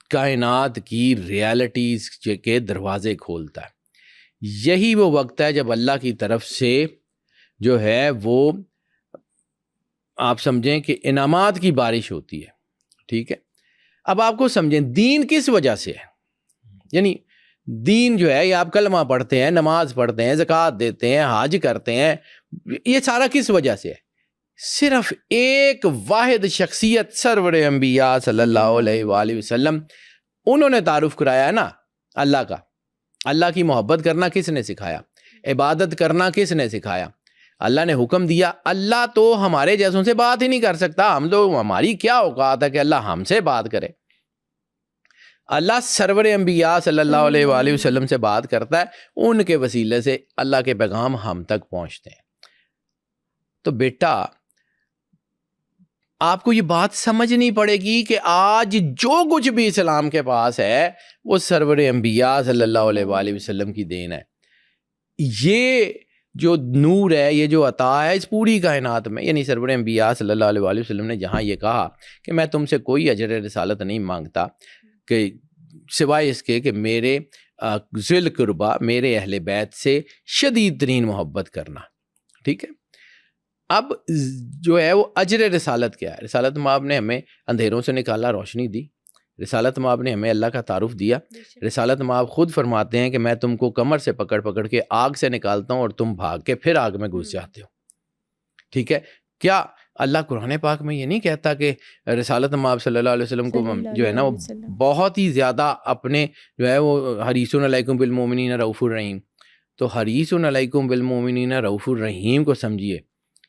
کائنات کی ریالٹیز کے دروازے کھولتا ہے۔ یہی وہ وقت ہے جب اللہ کی طرف سے جو ہے وہ آپ سمجھیں کہ انعامات کی بارش ہوتی ہے، ٹھیک ہے۔ اب آپ کو سمجھیں دین کس وجہ سے ہے، یعنی دین جو ہے یہ آپ کلمہ پڑھتے ہیں، نماز پڑھتے ہیں، زکوٰۃ دیتے ہیں، حج کرتے ہیں، یہ سارا کس وجہ سے ہے؟ صرف ایک واحد شخصیت سرور انبیاء صلی اللہ علیہ وآلہ وسلم، انہوں نے تعارف کرایا ہے نا اللہ کا۔ اللہ کی محبت کرنا کس نے سکھایا؟ عبادت کرنا کس نے سکھایا؟ اللہ نے حکم دیا۔ اللہ تو ہمارے جیسوں سے بات ہی نہیں کر سکتا، ہم تو ہماری کیا اوقات ہے کہ اللہ ہم سے بات کرے؟ اللہ سرور انبیاء صلی اللہ علیہ وآلہ وسلم سے بات کرتا ہے، ان کے وسیلے سے اللہ کے پیغام ہم تک پہنچتے ہیں۔ تو بیٹا آپ کو یہ بات سمجھنی پڑے گی کہ آج جو کچھ بھی اسلام کے پاس ہے وہ سرور انبیاء صلی اللہ علیہ وآلہ وسلم کی دین ہے۔ یہ جو نور ہے، یہ جو عطا ہے اس پوری کائنات میں، یعنی سرور انبیاء صلی اللہ علیہ وآلہ وسلم نے جہاں یہ کہا کہ میں تم سے کوئی اجر رسالت نہیں مانگتا کہ سوائے اس کے کہ میرے ذل قربا، میرے اہل بیت سے شدید ترین محبت کرنا، ٹھیک ہے۔ اب جو ہے وہ اجر رسالت کیا ہے؟ رسالت مآب نے ہمیں اندھیروں سے نکالا، روشنی دی۔ رسالت مآب نے ہمیں اللہ کا تعارف دیا۔ رسالت مآب خود فرماتے ہیں کہ میں تم کو کمر سے پکڑ پکڑ کے آگ سے نکالتا ہوں اور تم بھاگ کے پھر آگ میں گھس جاتے ہو، ٹھیک ہے۔ کیا اللہ قرآن پاک میں یہ نہیں کہتا کہ رسالت مآب صلی اللہ علیہ وسلم کو جو ہے نا وہ بہت ہی زیادہ اپنے جو ہے وہ حریص علیکم بالمؤمنین رؤوف الرحیم، تو حریص علیکم بالمؤمنین رؤوف الرحیم کو سمجھیے،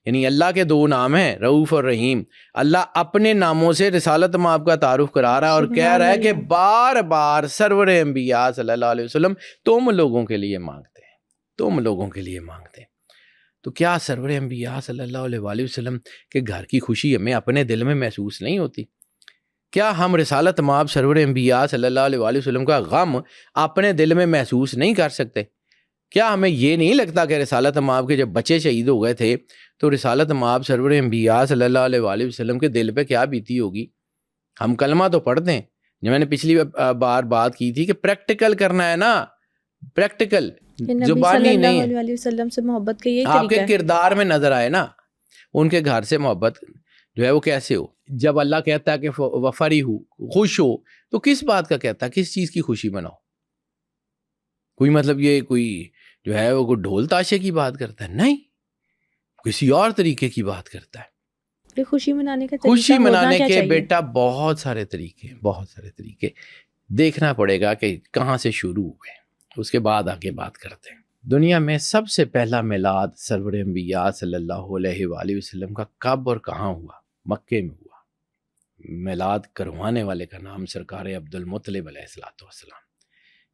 یعنی اللہ کے دو نام ہیں، رؤوف اور رحیم۔ اللہ اپنے ناموں سے رسالت مآب کا تعارف کرا رہا ہے اور کہہ رہا ہے کہ بار بار سرور انبیاء صلی اللہ علیہ وسلم تم لوگوں کے لیے مانگتے ہیں، تم لوگوں کے لیے مانگتے ہیں۔ تو کیا سرور انبیاء صلی اللہ علیہ وآلہ وسلم کے گھر کی خوشی ہمیں اپنے دل میں محسوس نہیں ہوتی؟ کیا ہم رسالت مآب سرور انبیاء صلی اللہ علیہ وآلہ وسلم کا غم اپنے دل میں محسوس نہیں کر سکتے؟ کیا ہمیں یہ نہیں لگتا کہ رسالت مآب کے جب بچے شہید ہو گئے تھے تو رسالت مآب سرور انبیاء صلی اللہ علیہ وآلہ وسلم کے دل پہ کیا بیتی ہوگی؟ ہم کلمہ تو پڑھتے ہیں، جو میں نے پچھلی بار بات کی تھی کہ پریکٹیکل کرنا ہے نا، پریکٹیکل، زبانی نہیں ہے۔ علیہ وسلم سے محبت کا یہی آپ کے طریقہ ہے۔ کردار میں نظر آئے نا، ان کے گھر سے محبت جو ہے وہ کیسے ہو۔ جب اللہ کہتا ہے کہ وفری ہو، خوش ہو، تو کس بات کا کہتا ہے؟ کس چیز کی خوشی مناؤ؟ کوئی مطلب یہ کوئی جو ہے وہ کوئی ڈھول تاشے کی بات کرتا ہے؟ نہیں، کسی اور طریقے کی بات کرتا ہے۔ خوشی منانے کا خوشی منانے کے بیٹا بہت سارے طریقے، بہت سارے طریقے دیکھنا پڑے گا کہ کہاں سے شروع ہوئے، اس کے بعد آگے بات کرتے ہیں۔ دنیا میں سب سے پہلا میلاد سرور انبیاء صلی اللہ علیہ وآلہ وسلم کا کب اور کہاں ہوا؟ مکے میں ہوا۔ میلاد کروانے والے کا نام سرکار عبد المطلب علیہ السلام۔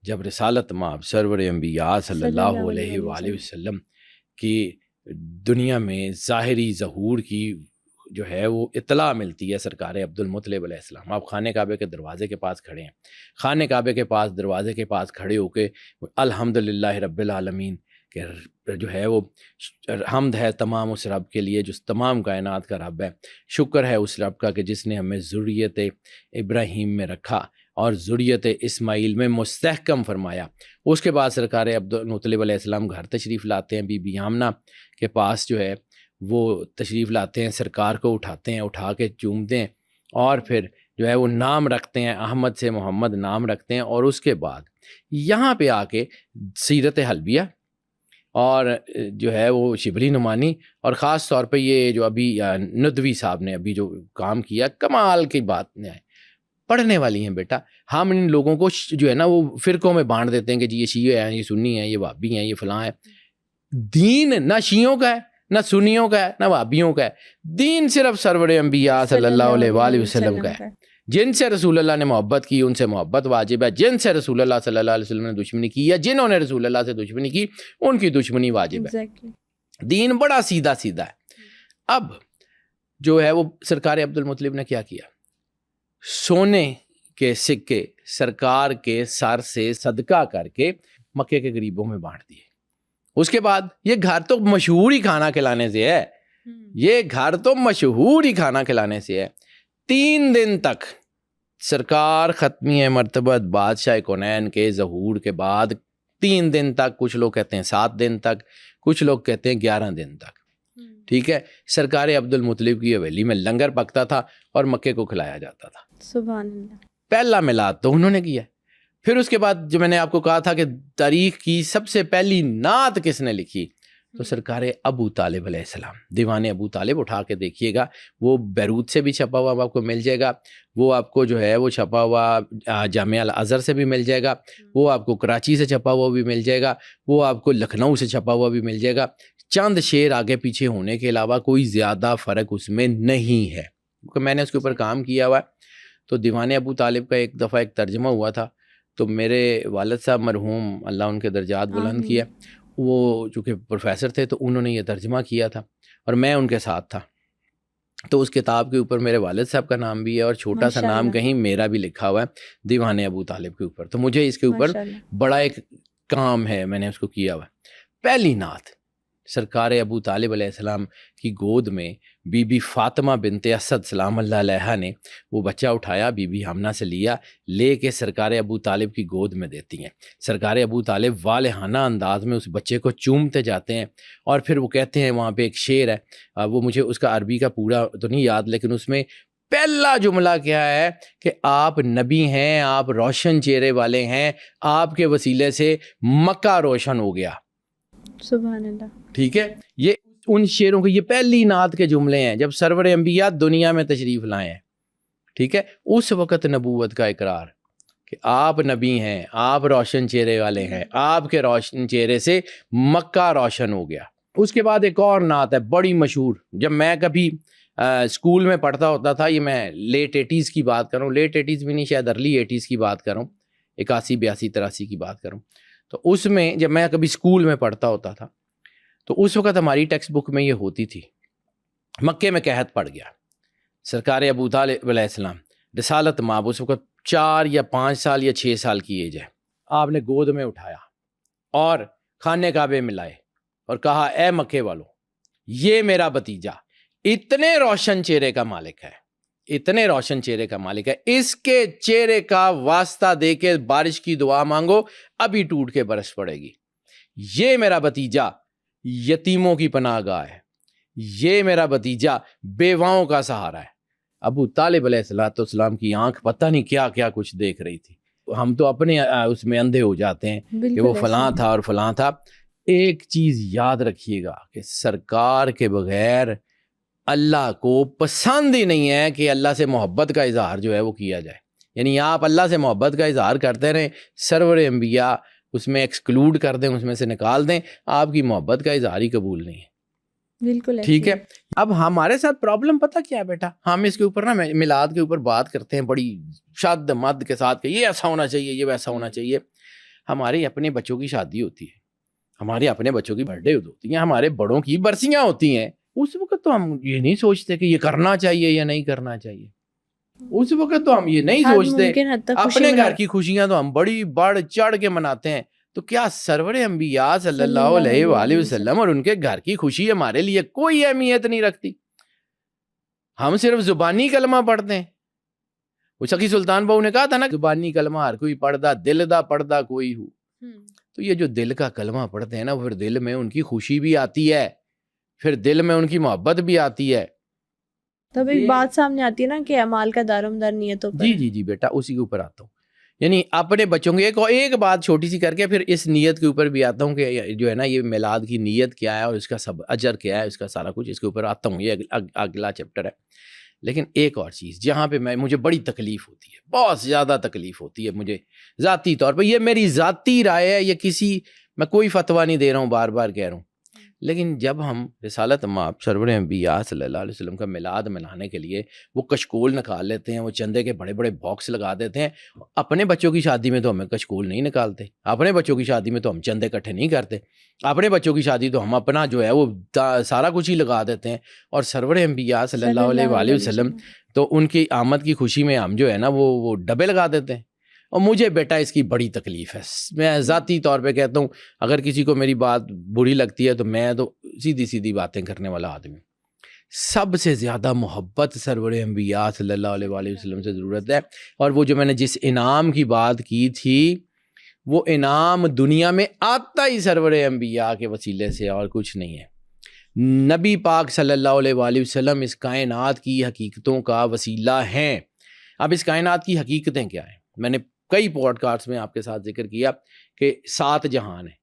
جب رسالت مآب سرور انبیاء صلی اللہ علیہ وآلہ وسلم کی دنیا میں ظاہری ظہور کی جو ہے وہ اطلاع ملتی ہے سرکار عبد المطلب علیہ السلام، آپ خانہ کعبے کے دروازے کے پاس کھڑے ہیں، خانہ کعبے کے پاس دروازے کے پاس کھڑے ہو کے الحمدللہ رب العالمین کہ جو ہے وہ حمد ہے تمام اس رب کے لیے جو تمام کائنات کا رب ہے، شکر ہے اس رب کا کہ جس نے ہمیں ذریت ابراہیم میں رکھا اور ذریت اسماعیل میں مستحکم فرمایا۔ اس کے بعد سرکار عبد المطلب علیہ السلام گھر تشریف لاتے ہیں، بی بی آمنہ کے پاس جو ہے وہ تشریف لاتے ہیں، سرکار کو اٹھاتے ہیں، اٹھا کے چومتے ہیں اور پھر جو ہے وہ نام رکھتے ہیں، احمد سے محمد نام رکھتے ہیں، اور اس کے بعد یہاں پہ آ کے سیرت حلبیہ اور جو ہے وہ شبلی نعمانی اور خاص طور پہ یہ جو ابھی ندوی صاحب نے ابھی جو کام کیا، کمال کی بات ہے، پڑھنے والی ہیں بیٹا۔ ہم ان لوگوں کو جو ہے نا وہ فرقوں میں بانٹ دیتے ہیں کہ جی یہ شیعہ ہیں، یہ سنی ہیں، یہ وہابی ہیں، یہ فلاں ہے۔ دین نہ شیعوں کا ہے، نہ سنیوں کا ہے، نہ وہابیوں کا ہے، دین صرف سرور انبیاء صلی اللہ علیہ وآلہ وسلم کا ہے۔ جن سے رسول اللہ نے محبت کی ان سے محبت واجب ہے، جن سے رسول اللہ صلی اللہ علیہ وسلم نے دشمنی کی یا جنہوں نے رسول اللہ سے دشمنی کی ان کی دشمنی واجب ہے۔ دین بڑا سیدھا سیدھا ہے۔ اب جو ہے وہ سرکار عبد المطلب نے کیا کیا؟ سونے کے سکے سرکار کے سر سے صدقہ کر کے مکے کے غریبوں میں بانٹ دیے۔ اس کے بعد یہ گھر تو مشہور ہی کھانا کھلانے سے ہے، یہ گھر تو مشہور ہی کھانا کھلانے سے ہے۔ 3 دن تک سرکار ختمیہ مرتبہ بادشاہ کونین کے ظہور کے بعد 3 دن تک، کچھ لوگ کہتے ہیں 7 دن تک، کچھ لوگ کہتے ہیں 11 دن تک، ٹھیک ہے، سرکار عبد المطلب کی حویلی میں لنگر پکتا تھا اور مکے کو کھلایا جاتا تھا۔ سبحان اللہ۔ پہلا میلاد تو انہوں نے کیا۔ پھر اس کے بعد جو میں نے آپ کو کہا تھا کہ تاریخ کی سب سے پہلی نعت کس نے لکھی، تو سرکار ابو طالب علیہ السلام۔ دیوان ابو طالب اٹھا کے دیکھیے گا، وہ بیروت سے بھی چھپا ہوا آپ کو مل جائے گا، وہ آپ کو جو ہے وہ چھپا ہوا جامعہ الازہر سے بھی مل جائے گا، وہ آپ کو کراچی سے چھپا ہوا بھی مل جائے گا، وہ آپ کو لکھنؤ سے چھپا ہوا بھی مل جائے گا۔ چند شعر آگے پیچھے ہونے کے علاوہ کوئی زیادہ فرق اس میں نہیں ہے، کیونکہ میں نے اس کے اوپر کام کیا ہوا ہے۔ تو دیوان ابو طالب کا ایک دفعہ ایک ترجمہ ہوا تھا، تو میرے والد صاحب مرحوم اللہ ان کے درجات بلند کیا، وہ چونکہ پروفیسر تھے تو انہوں نے یہ ترجمہ کیا تھا اور میں ان کے ساتھ تھا، تو اس کتاب کے اوپر میرے والد صاحب کا نام بھی ہے اور چھوٹا سا نام کہیں میرا بھی لکھا ہوا ہے دیوان ابو طالب کے اوپر۔ تو مجھے اس کے اوپر بڑا ایک کام ہے، میں نے اس کو کیا ہوا ہے۔ پہلی نعت سرکار ابو طالب علیہ السلام کی گود میں بی بی فاطمہ بنت اسد سلام اللہ علیہا نے وہ بچہ اٹھایا، بی بی حمنہ سے لے کے سرکار ابو طالب کی گود میں دیتی ہیں۔ سرکار ابو طالب والہانہ انداز میں اس بچے کو چومتے جاتے ہیں، اور پھر وہ کہتے ہیں، وہاں پہ ایک شعر ہے، وہ مجھے اس کا عربی کا پورا تو نہیں یاد، لیکن اس میں پہلا جملہ کیا ہے کہ آپ نبی ہیں، آپ روشن چہرے والے ہیں، آپ کے وسیلے سے مکہ روشن ہو گیا۔ سبحان اللہ۔ ٹھیک ہے، یہ ان شعروں کے یہ پہلی نعت کے جملے ہیں جب سرور انبیاء دنیا میں تشریف لائے ہیں۔ ٹھیک ہے، اس وقت نبوت کا اقرار کہ آپ نبی ہیں، آپ روشن چہرے والے ہیں، آپ کے روشن چہرے سے مکہ روشن ہو گیا۔ اس کے بعد ایک اور نعت ہے بڑی مشہور، جب میں کبھی اسکول میں پڑھتا ہوتا تھا، یہ میں لیٹ 80s کی بات کر رہا ہوں، لیٹ 80s بھی نہیں، شاید ارلی 80s کی بات کر رہا ہوں، 81 82 83 کی بات کر رہا ہوں۔ تو اس میں جب میں کبھی اسکول میں پڑھتا ہوتا تھا تو اس وقت ہماری ٹیکسٹ بک میں یہ ہوتی تھی، مکے میں قحط پڑ گیا، سرکار ابو طالب علیہ السلام رسالت مآب، اس وقت 4 یا 5 سال یا 6 سال کی ایج ہے، آپ نے گود میں اٹھایا اور خانہ کعبے میں لائے اور کہا، اے مکے والو، یہ میرا بھتیجا اتنے روشن چہرے کا مالک ہے، اتنے روشن چہرے کا مالک ہے، اس کے چہرے کا واسطہ دے کے بارش کی دعا مانگو، ابھی ٹوٹ کے برس پڑے گی۔ یہ میرا بھتیجا یتیموں کی پناہ گاہ ہے، یہ میرا بھتیجا بیواؤں کا سہارا ہے۔ ابو طالب علیہ السلام کی آنکھ پتہ نہیں کیا کیا کچھ دیکھ رہی تھی، ہم تو اپنے اس میں اندھے ہو جاتے ہیں کہ وہ فلاں تھا اور فلاں تھا۔ ایک چیز یاد رکھیے گا کہ سرکار کے بغیر اللہ کو پسند ہی نہیں ہے کہ اللہ سے محبت کا اظہار جو ہے وہ کیا جائے، یعنی آپ اللہ سے محبت کا اظہار کرتے رہیں، سرور انبیاء اس میں ایکسکلوڈ کر دیں، اس میں سے نکال دیں، آپ کی محبت کا اظہار ہی قبول نہیں ہے۔ بالکل ٹھیک ہے، اب ہمارے ساتھ پرابلم پتہ کیا ہے بیٹا، ہم اس کے اوپر نا میلاد کے اوپر بات کرتے ہیں بڑی شد مد کے ساتھ کہ یہ ایسا ہونا چاہیے، یہ ویسا ہونا چاہیے۔ ہمارے اپنے بچوں کی شادی ہوتی ہے، ہمارے اپنے بچوں کی برتھ ڈے ہوتی ہیں، ہمارے بڑوں کی برسیاں ہوتی ہیں، اس وقت تو ہم یہ نہیں سوچتے کہ یہ کرنا چاہیے یا نہیں کرنا چاہیے، اس وقت تو ہم یہ نہیں سوچتے، اپنے گھر کی خوشیاں تو ہم بڑی بڑھ چڑھ کے مناتے ہیں۔ تو کیا سرور انبیاء صلی اللہ علیہ وآلہ وسلم اور ان کے گھر کی خوشی ہمارے لیے کوئی اہمیت نہیں رکھتی؟ ہم صرف زبانی کلمہ پڑھتے ہیں۔ وہ سخی سلطان بہو نے کہا تھا نا، زبانی کلمہ ہر کوئی پڑھدا، دل دا پڑھدا کوئی ہو۔ تو یہ جو دل کا کلمہ پڑھتے ہیں نا، پھر دل میں ان کی خوشی بھی آتی ہے، پھر دل میں ان کی محبت بھی آتی ہے۔ تب ایک بات سامنے آتی ہے نا کہ اعمال کا دارمدار نیتوں پر۔ جی بیٹا، اسی کے اوپر آتا ہوں، یعنی اپنے بچوں کی ایک بات چھوٹی سی کر کے پھر اس نیت کے اوپر بھی آتا ہوں کہ جو ہے نا یہ میلاد کی نیت کیا ہے اور اس کا سب اجر کیا ہے، اس کا سارا کچھ اس کے اوپر آتا ہوں، یہ اگلا چیپٹر ہے۔ لیکن ایک اور چیز جہاں پہ مجھے بڑی تکلیف ہوتی ہے، بہت زیادہ تکلیف ہوتی ہے مجھے ذاتی طور پہ، یہ میری ذاتی رائے ہے، یہ میں کوئی فتویٰ نہیں دے رہا ہوں، بار بار کہہ رہا ہوں، لیکن جب ہم رسالت مآب سرور انبیاء صلی اللہ علیہ وسلم کا میلاد منانے کے لیے وہ کشکول نکال لیتے ہیں، وہ چندے کے بڑے بڑے باکس لگا دیتے ہیں، اپنے بچوں کی شادی میں تو ہمیں کشکول نہیں نکالتے، اپنے بچوں کی شادی میں تو ہم چندے اکٹھے نہیں کرتے، اپنے بچوں کی شادی تو ہم اپنا جو ہے وہ سارا کچھ ہی لگا دیتے ہیں، اور سرور انبیاء صلی اللہ علیہ وآلہ وسلم تو ان کی آمد کی خوشی میں ہم جو ہے نا وہ ڈبے لگا دیتے ہیں۔ اور مجھے بیٹا اس کی بڑی تکلیف ہے، میں ذاتی طور پہ کہتا ہوں، اگر کسی کو میری بات بری لگتی ہے تو میں تو سیدھی سیدھی باتیں کرنے والا آدمی ہوں۔ سب سے زیادہ محبت سرور انبیاء صلی اللہ علیہ وآلہ وسلم سے ضرورت ہے، اور وہ جو میں نے جس انعام کی بات کی تھی، وہ انعام دنیا میں آتا ہی سرور انبیاء کے وسیلے سے اور کچھ نہیں ہے۔ نبی پاک صلی اللہ علیہ وآلہ وسلم اس کائنات کی حقیقتوں کا وسیلہ ہیں۔ اب اس کائنات کی حقیقتیں کیا ہیں؟ میں نے کئی پوڈ کاسٹ میں آپ کے ساتھ ذکر کیا کہ 7 جہان ہیں،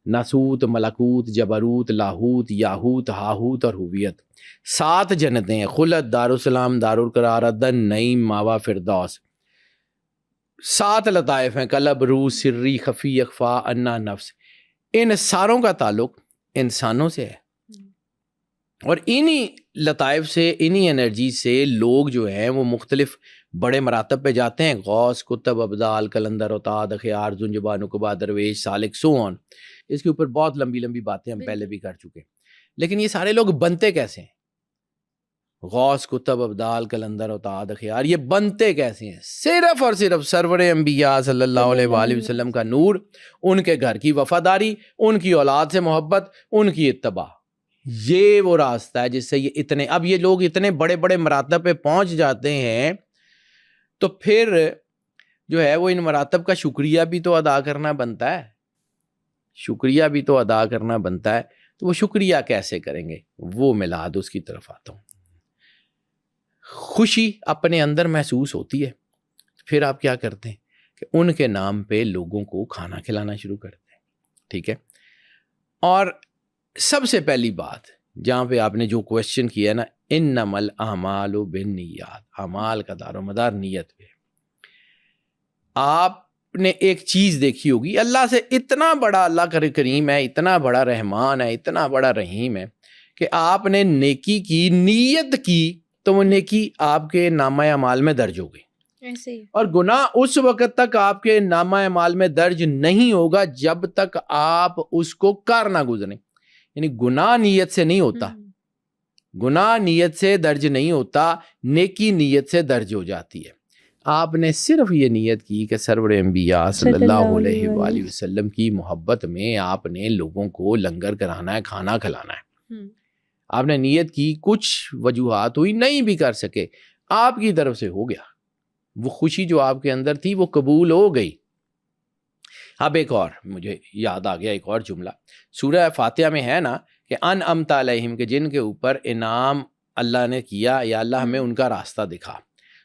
ناسوت، ملکوت، جبروت، لاہوت، یاہوت، ہاہوت اور ہویت۔ 7 جنتیں ہیں، خلد، دارالسلام، دارالقرار، عدن، نعیم، ماوا، فردوس۔ 7 لطائف ہیں، قلب، روح، سری، خفی، اخفا، انا، نفس۔ ان ساروں کا تعلق انسانوں سے ہے، اور انہی لطائف سے، انہی انرجی سے لوگ جو ہیں وہ مختلف بڑے مراتب پہ جاتے ہیں، غوث، کتب، ابدال، کلندر، اوتاد، اخیار، زنجبا، نقبہ، درویش، سالک، سو آن۔ اس کے اوپر بہت لمبی لمبی باتیں ہم پہلے بھی کر چکے ہیں، لیکن یہ سارے لوگ بنتے کیسے ہیں؟ غوث، کتب، ابدال، کلندر، اوتاد، اخیار، یہ بنتے کیسے ہیں؟ صرف اور صرف سرور انبیاء صلی اللہ علیہ وآلہ وسلم کا نور، ان کے گھر کی وفاداری، ان کی اولاد سے محبت، ان کی اتباع، یہ وہ راستہ ہے جس سے یہ اتنے، اب یہ لوگ اتنے بڑے بڑے مراتب پہ پہنچ جاتے ہیں تو پھر جو ہے وہ ان مراتب کا شکریہ بھی تو ادا کرنا بنتا ہے، شکریہ بھی تو ادا کرنا بنتا ہے. تو وہ شکریہ کیسے کریں گے؟ وہ میلاد، اس کی طرف آتا ہوں. خوشی اپنے اندر محسوس ہوتی ہے، پھر آپ کیا کرتے ہیں کہ ان کے نام پہ لوگوں کو کھانا کھلانا شروع کرتے ہیں. ٹھیک ہے. اور سب سے پہلی بات جہاں پہ آپ نے جو کویشچن کیا ہے نا، انما الاعمال بالنیات، اعمال کا دار و مدار نیت پہ. آپ نے ایک چیز دیکھی ہوگی، اللہ سے اتنا بڑا اللہ کریم ہے، اتنا بڑا رحمان ہے، اتنا بڑا رحیم ہے کہ آپ نے نیکی کی نیت کی تو وہ نیکی آپ کے نامہ اعمال میں درج ہو گئی. ایسے ہی. اور گناہ اس وقت تک آپ کے نامہ اعمال میں درج نہیں ہوگا جب تک آپ اس کو کر نہ گزریں. یعنی گناہ نیت سے نہیں ہوتا، گناہ نیت سے درج نہیں ہوتا، نیکی نیت سے درج ہو جاتی ہے. آپ نے صرف یہ نیت کی کہ سرور انبیاء صلی اللہ علیہ وآلہ وسلم کی محبت میں آپ نے لوگوں کو لنگر کرانا ہے، کھانا کھلانا ہے. آپ نے نیت کی، کچھ وجوہات ہوئی نہیں بھی کر سکے، آپ کی طرف سے ہو گیا. وہ خوشی جو آپ کے اندر تھی وہ قبول ہو گئی. اب ایک اور مجھے یاد آ گیا، ایک اور جملہ سورہ فاتحہ میں ہے نا کہ انعمت علیہم، کہ جن کے اوپر انعام اللہ نے کیا یا اللہ ہمیں ان کا راستہ دکھا.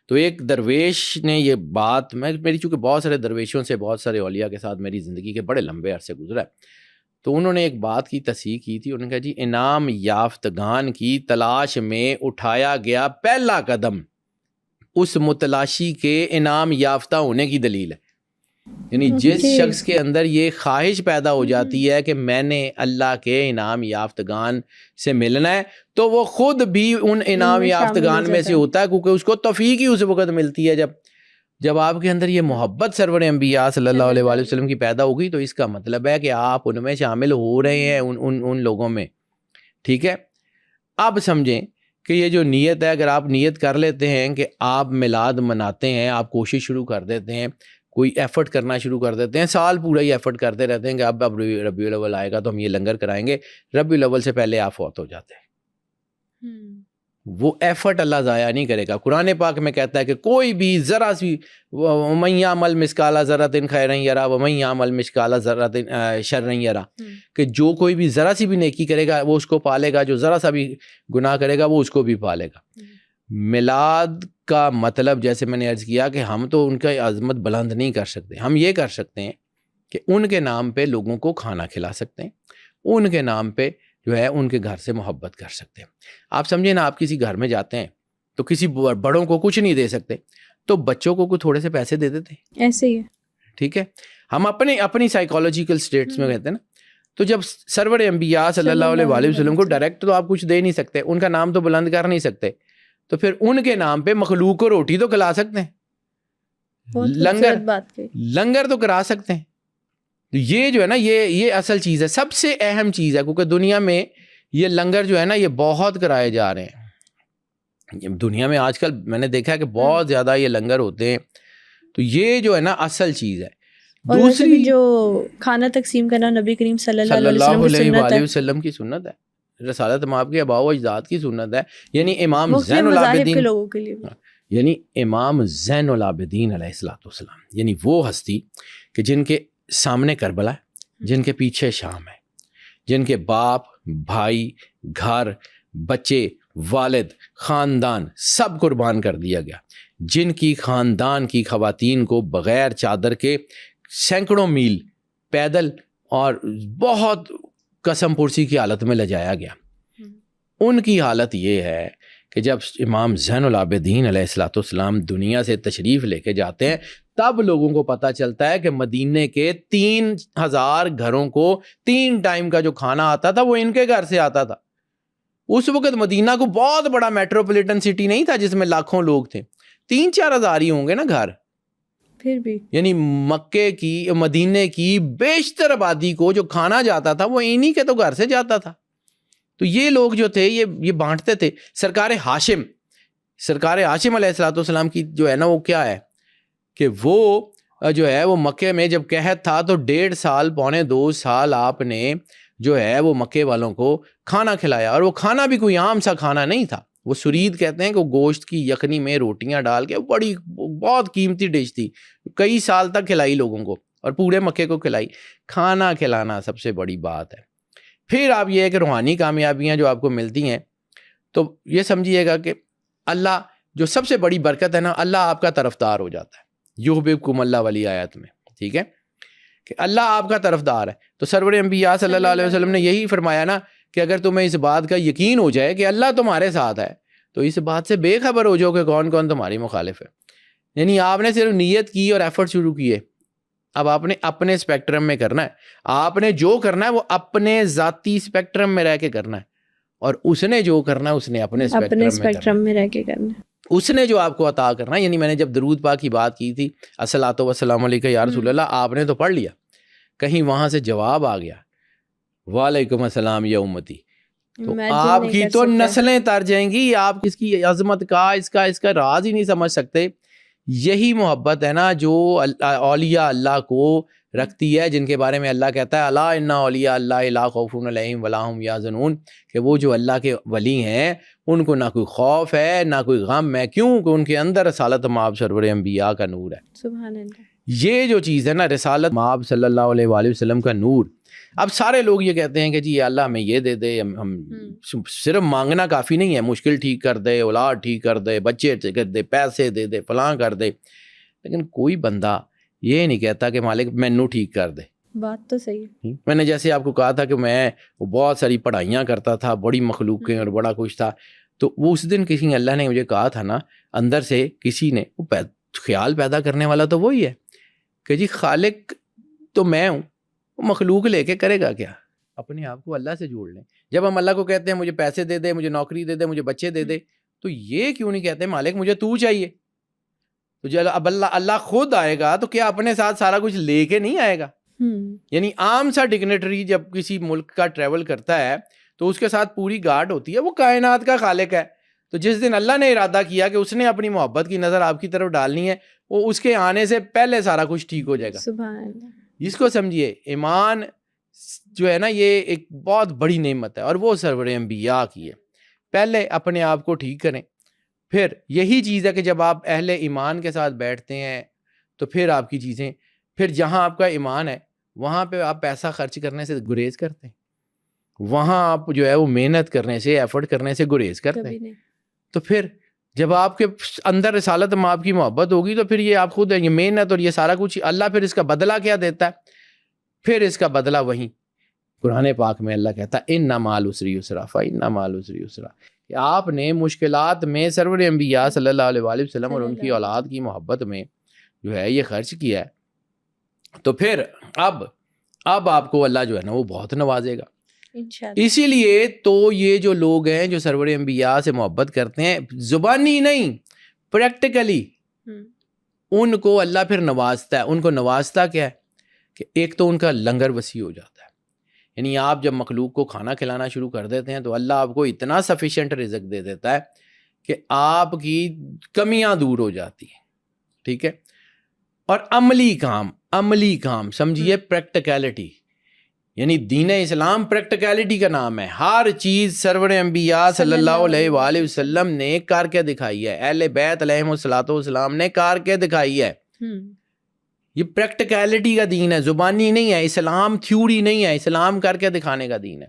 تو ایک درویش نے یہ بات، میری چونکہ بہت سارے درویشوں سے، بہت سارے اولیاء کے ساتھ میری زندگی کے بڑے لمبے عرصے گزرا ہے، تو انہوں نے ایک بات کی تصحیح کی تھی. انہوں نے کہا جی انعام یافتگان کی تلاش میں اٹھایا گیا پہلا قدم اس متلاشی کے انعام یافتہ ہونے کی دلیل ہے. یعنی جس شخص کے اندر یہ خواہش پیدا ہو جاتی ہے کہ میں نے اللہ کے انعام یافتگان سے ملنا ہے، تو وہ خود بھی ان انعام یافتگان میں سے ہوتا ہے، کیونکہ اس کو توفیق ہی اس وقت ملتی ہے جب آپ کے اندر یہ محبت سرور انبیاء صلی اللہ علیہ وآلہ وسلم کی پیدا ہوگی. تو اس کا مطلب ہے کہ آپ ان میں شامل ہو رہے ہیں، ان لوگوں میں. ٹھیک ہے. اب سمجھیں کہ یہ جو نیت ہے، اگر آپ نیت کر لیتے ہیں کہ آپ میلاد مناتے ہیں، آپ کوشش شروع کر دیتے ہیں، کوئی ایفرٹ کرنا شروع کر دیتے ہیں، سال پورا ہی ایفرٹ کرتے رہتے ہیں کہ اب ربیع الاول آئے گا تو ہم یہ لنگر کرائیں گے، ربیع الاول سے پہلے آپ فوت ہو جاتے ہیں. وہ ایفرٹ اللہ ضائع نہیں کرے گا. قرآن پاک میں کہتا ہے کہ کوئی بھی ذرا سی وَمَن يَعْمَلْ مِثْقَالَ ذَرَّةٍ خَيْرًا يَرَهُ وَمَن يَعْمَلْ مِثْقَالَ ذَرَّةٍ شَرًّا يَرَهُ، کہ جو کوئی بھی ذرا سی بھی نیکی کرے گا وہ اس کو پالے گا، جو ذرا سا بھی گناہ کرے گا وہ اس کو بھی پالے گا. میلاد کا مطلب جیسے میں نے عرض کیا کہ ہم تو ان کا عظمت بلند نہیں کر سکتے، ہم یہ کر سکتے ہیں کہ ان کے نام پہ لوگوں کو کھانا کھلا سکتے ہیں، ان کے نام پہ جو ہے ان کے گھر سے محبت کر سکتے ہیں. آپ سمجھیں نا، آپ کسی گھر میں جاتے ہیں تو کسی بڑوں کو کچھ نہیں دے سکتے تو بچوں کو تھوڑے سے پیسے دے دیتے ہیں. ایسے ہی ہے. ٹھیک ہے. ہم اپنی سائیکالوجیکل سٹیٹس میں کہتے ہیں نا. تو جب سرور انبیاء صلی اللہ علیہ وآلہ وسلم کو ڈائریکٹ تو آپ کچھ دے نہیں سکتے، ان کا نام تو بلند کر نہیں سکتے، تو پھر ان کے نام پہ مخلوق کو روٹی تو کھلا سکتے ہیں، لنگر تو کرا سکتے ہیں. یہ جو ہے نا یہ اصل چیز ہے، سب سے اہم چیز ہے، کیونکہ دنیا میں یہ لنگر جو ہے نا یہ بہت کرائے جا رہے ہیں. دنیا میں آج کل میں نے دیکھا ہے کہ بہت زیادہ یہ لنگر ہوتے ہیں. تو یہ جو ہے نا اصل چیز ہے. دوسری جو کھانا تقسیم کرنا نبی کریم صلی اللہ علیہ وسلم کی سنت ہے، رسالت مآب کے آباء و اجداد کی سنت ہے. یعنی امام زین العابدین کے لوگوں کے لیے، یعنی امام زین العابدین علیہ الصلوۃ والسلام، یعنی وہ ہستی کہ جن کے سامنے کربلا ہے، جن کے پیچھے شام ہے، جن کے باپ، بھائی، گھر، بچے، والد، خاندان سب قربان کر دیا گیا، جن کی خاندان کی خواتین کو بغیر چادر کے سینکڑوں میل پیدل اور بہت قسم پرسی کی حالت میں لے جایا گیا. ان کی حالت یہ ہے کہ جب امام زین العابدین علیہ الصلوۃ والسلام دنیا سے تشریف لے کے جاتے ہیں تب لوگوں کو پتہ چلتا ہے کہ مدینے کے 3000 گھروں کو 3 ٹائم کا جو کھانا آتا تھا وہ ان کے گھر سے آتا تھا. اس وقت مدینہ کو بہت بڑا میٹروپولیٹن سٹی نہیں تھا جس میں لاکھوں لوگ تھے، 3-4 ہزار ہی ہوں گے نا گھر. پھر بھی یعنی مکے کی، مدینے کی بیشتر آبادی کو جو کھانا جاتا تھا وہ انہی کے تو گھر سے جاتا تھا. تو یہ لوگ جو تھے یہ بانٹتے تھے. سرکار ہاشم علیہ الصلوۃ والسلام کی جو ہے نا وہ کیا ہے کہ وہ جو ہے وہ مکے میں جب قحط تھا تو 1.5 سال 2.25 سال آپ نے جو ہے وہ مکے والوں کو کھانا کھلایا، اور وہ کھانا بھی کوئی عام سا کھانا نہیں تھا، وہ سرید کہتے ہیں کہ وہ گوشت کی یخنی میں روٹیاں ڈال کے بڑی بہت قیمتی ڈش تھی، کئی سال تک کھلائی لوگوں کو اور پورے مکے کو کھلائی۔ کھانا کھلانا سب سے بڑی بات ہے۔ پھر آپ یہ ہے کہ روحانی کامیابیاں جو آپ کو ملتی ہیں، تو یہ سمجھیے گا کہ اللہ جو سب سے بڑی برکت ہے نا، اللہ آپ کا طرفدار ہو جاتا ہے، یحببکم اللہ والی آیت میں، ٹھیک ہے، کہ اللہ آپ کا طرفدار ہے۔ تو سرور انبیاء صلی اللہ علیہ وسلم نے یہی فرمایا نا کہ اگر تمہیں اس بات کا یقین ہو جائے کہ اللہ تمہارے ساتھ ہے تو اس بات سے بے خبر ہو جاؤ کہ کون کون تمہاری مخالف ہے۔ یعنی آپ نے صرف نیت کی اور ایفرٹ شروع کیے، اب آپ نے اپنے اسپیکٹرم میں کرنا ہے، آپ نے جو کرنا ہے وہ اپنے ذاتی اسپیکٹرم میں رہ کے کرنا ہے، اور اس نے جو کرنا ہے اس نے اپنے اسپیکٹرم میں رہ کے کرنا ہے، اس نے جو آپ کو عطا کرنا ہے۔ یعنی میں نے جب درود پاک کی بات کی تھی، الصلاۃ والسلام علیکہ یا رسول اللہ، آپ نے تو پڑھ لیا، کہیں وہاں سے جواب آ گیا وعلیکم السلام یا امتی، تو آپ کی تو نسلیں تر جائیں گی، آپ اس کی عظمت کا اس کا راز ہی نہیں سمجھ سکتے۔ یہی محبت ہے نا جو اولیاء اللہ کو رکھتی ہے، جن کے بارے میں اللہ کہتا ہے الا ان اولیاء اللہ لا خوف علیہم ولا هم یحزنون، کہ وہ جو اللہ کے ولی ہیں ان کو نہ کوئی خوف ہے نہ کوئی غم ہے، کیوں کہ ان کے اندر رسالت مآب سرور انبیاء کا نور ہے۔ سبحان اللہ۔ یہ جو چیز ہے نا رسالت مآب صلی اللہ علیہ وآلہ وسلم کا نور، اب سارے لوگ یہ کہتے ہیں کہ جی اللہ ہمیں یہ دے دے، ہم صرف مانگنا کافی نہیں ہے، مشکل ٹھیک کر دے، اولاد ٹھیک کر دے، بچے کر دے، پیسے دے دے، فلاں کر دے، لیکن کوئی بندہ یہ نہیں کہتا کہ مالک مینو ٹھیک کر دے۔ بات تو صحیح ہے۔ میں نے جیسے آپ کو کہا تھا کہ میں بہت ساری پڑھائیاں کرتا تھا، بڑی مخلوقیں اور بڑا کچھ تھا، تو وہ اس دن کسی اللہ نے مجھے کہا تھا نا، اندر سے کسی نے خیال پیدا کرنے والا تو وہی ہے کہ جی خالق تو میں ہوں، وہ مخلوق لے کے کرے گا کیا؟ اپنے آپ کو اللہ سے جوڑ لیں۔ جب ہم اللہ کو کہتے ہیں مجھے پیسے دے دے، مجھے نوکری دے دے، مجھے بچے دے دے، تو یہ کیوں نہیں کہتے مالک مجھے تو چاہیے؟ تو جب اب اللہ خود آئے گا تو کیا اپنے ساتھ سارا کچھ لے کے نہیں آئے گا؟ یعنی عام سا ڈگنیٹری جب کسی ملک کا ٹریول کرتا ہے تو اس کے ساتھ پوری گارڈ ہوتی ہے، وہ کائنات کا خالق ہے۔ تو جس دن اللہ نے ارادہ کیا کہ اس نے اپنی محبت کی نظر آپ کی طرف ڈالنی ہے، وہ اس کے آنے سے پہلے سارا کچھ ٹھیک ہو جائے گا۔ سبحان اللہ۔ اس کو سمجھیے، ایمان جو ہے نا یہ ایک بہت بڑی نعمت ہے، اور وہ سرور انبیاء کی ہے۔ پہلے اپنے آپ کو ٹھیک کریں، پھر یہی چیز ہے کہ جب آپ اہل ایمان کے ساتھ بیٹھتے ہیں تو پھر آپ کی چیزیں، پھر جہاں آپ کا ایمان ہے وہاں پہ آپ پیسہ خرچ کرنے سے گریز کرتے ہیں، وہاں آپ جو ہے وہ محنت کرنے سے، ایفرٹ کرنے سے گریز کرتے ہیں۔ تو پھر جب آپ کے اندر رسالت مآب کی محبت ہوگی تو پھر یہ آپ خود یہ محنت اور یہ سارا کچھ اللہ پھر اس کا بدلہ کیا دیتا ہے؟ پھر اس کا بدلہ وہیں قرآن پاک میں اللہ کہتا ہے اِنَّ مَعَ الْعُسْرِ يُسْرًا فَإِنَّ مَعَ الْعُسْرِ يُسْرًا، کہ آپ نے مشکلات میں سرور انبیاء صلی اللہ علیہ وآلہ وسلم اور ان کی اولاد کی محبت میں جو ہے یہ خرچ کیا ہے، تو پھر اب آپ کو اللہ جو ہے نا وہ بہت نوازے گا۔ اسی لیے تو یہ جو لوگ ہیں جو سرور انبیاء سے محبت کرتے ہیں، زبانی نہیں پریکٹیکلی ان کو اللہ پھر نوازتا ہے۔ ان کو نوازتا کیا ہے کہ ایک تو ان کا لنگر وسیع ہو جاتا ہے، یعنی آپ جب مخلوق کو کھانا کھلانا شروع کر دیتے ہیں تو اللہ آپ کو اتنا سفیشینٹ رزق دے دیتا ہے کہ آپ کی کمیاں دور ہو جاتی ہیں، ٹھیک ہے۔ اور عملی کام سمجھیے، پریکٹیکلٹی، یعنی دین اسلام پریکٹیکلٹی کا نام ہے۔ ہر چیز سرور انبیاء صلی اللہ علیہ وآلہ وسلم نے کر کے دکھائی ہے، اہل بیت علیہم الصلوۃ والسلام نے کر کے دکھائی ہے۔ یہ پریکٹیکلٹی کا دین ہے، زبانی نہیں ہے۔ اسلام تھیوری نہیں ہے، اسلام کر کے دکھانے کا دین ہے۔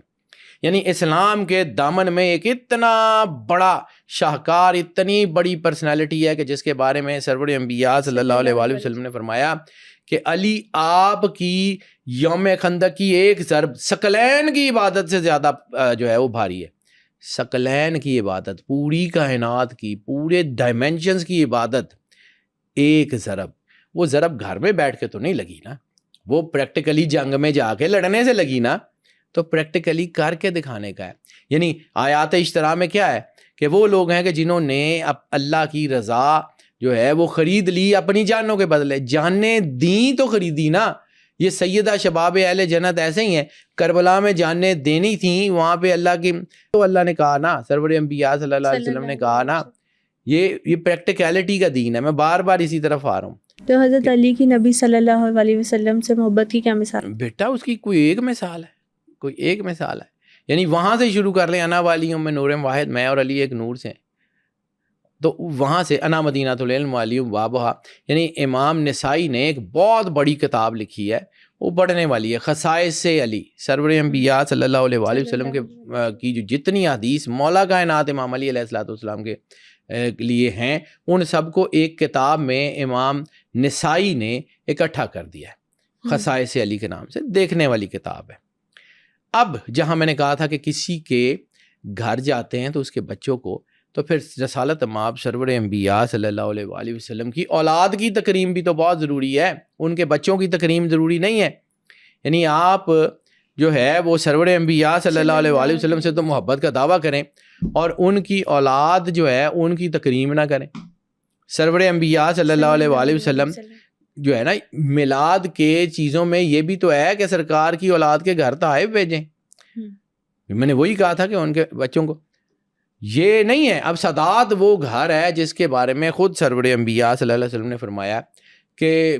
یعنی اسلام کے دامن میں ایک اتنا بڑا شاہکار، اتنی بڑی پرسنالٹی ہے کہ جس کے بارے میں سرور انبیاء صلی اللہ علیہ وآلہ وسلم نے فرمایا کہ علی آپ کی یوم خندق کی ایک ضرب ثقلین کی عبادت سے زیادہ جو ہے وہ بھاری ہے۔ ثقلین کی عبادت، پوری کائنات کی، پورے ڈائمینشنز کی عبادت، ایک ضرب، وہ ضرب گھر میں بیٹھ کے تو نہیں لگی نا، وہ پریکٹیکلی جنگ میں جا کے لڑنے سے لگی نا، تو پریکٹیکلی کر کے دکھانے کا ہے۔ یعنی آیات اشتراء میں کیا ہے کہ وہ لوگ ہیں کہ جنہوں نے اللہ کی رضا جو ہے وہ خرید لی اپنی جانوں کے بدلے، جانیں دیں تو خریدی نا۔ یہ سیدہ شباب اہل جنت ایسے ہی ہیں، کربلا میں جانیں دینی تھیں، وہاں پہ اللہ کی، تو اللہ نے کہا نا، سرور انبیاء صلی اللہ علیہ وسلم نے کہا نا، یہ پریکٹیکلٹی کا دین ہے۔ میں بار بار اسی طرف آ رہا ہوں۔ تو حضرت علی کی نبی صلی اللہ علیہ وسلم سے محبت کی کیا مثال؟ بیٹا اس کی کوئی ایک مثال ہے، کوئی ایک مثال ہے. یعنی وہاں سے شروع کر لیں, انا والی میں نور واحد, میں اور علی ایک نور سے, تو وہاں سے انا مدینۃ العلم والی بابھا. یعنی امام نسائی نے ایک بہت بڑی کتاب لکھی ہے, وہ پڑھنے والی ہے, خصائص علی, سرور انبیاء صلی اللہ علیہ وآلہ وسلم کی جو جتنی حدیث مولا کائنات امام علی علیہ الصلوۃ والسلام کے لیے ہیں, ان سب کو ایک کتاب میں امام نسائی نے اکٹھا کر دیا ہے, خصائص علی کے نام سے, دیکھنے والی کتاب ہے. اب جہاں میں نے کہا تھا کہ کسی کے گھر جاتے ہیں تو اس کے بچوں کو, تو پھر رسالت مآب سرور انبیاء صلی اللہ علیہ وآلہ وسلم کی اولاد کی تکریم بھی تو بہت ضروری ہے, ان کے بچوں کی تکریم ضروری نہیں ہے. یعنی آپ جو ہے وہ سرور انبیاء صلی اللہ علیہ وآلہ وسلم سے تو محبت کا دعویٰ کریں اور ان کی اولاد جو ہے ان کی تکریم نہ کریں. سرور انبیاء صلی اللہ علیہ وآلہ وسلم جو ہے نا, میلاد کے چیزوں میں یہ بھی تو ہے کہ سرکار کی اولاد کے گھر تحائف بھیجیں. میں نے وہی کہا تھا کہ ان کے بچوں کو, یہ نہیں ہے. اب سادات وہ گھر ہے جس کے بارے میں خود سرور انبیاء صلی اللہ علیہ وسلم نے فرمایا کہ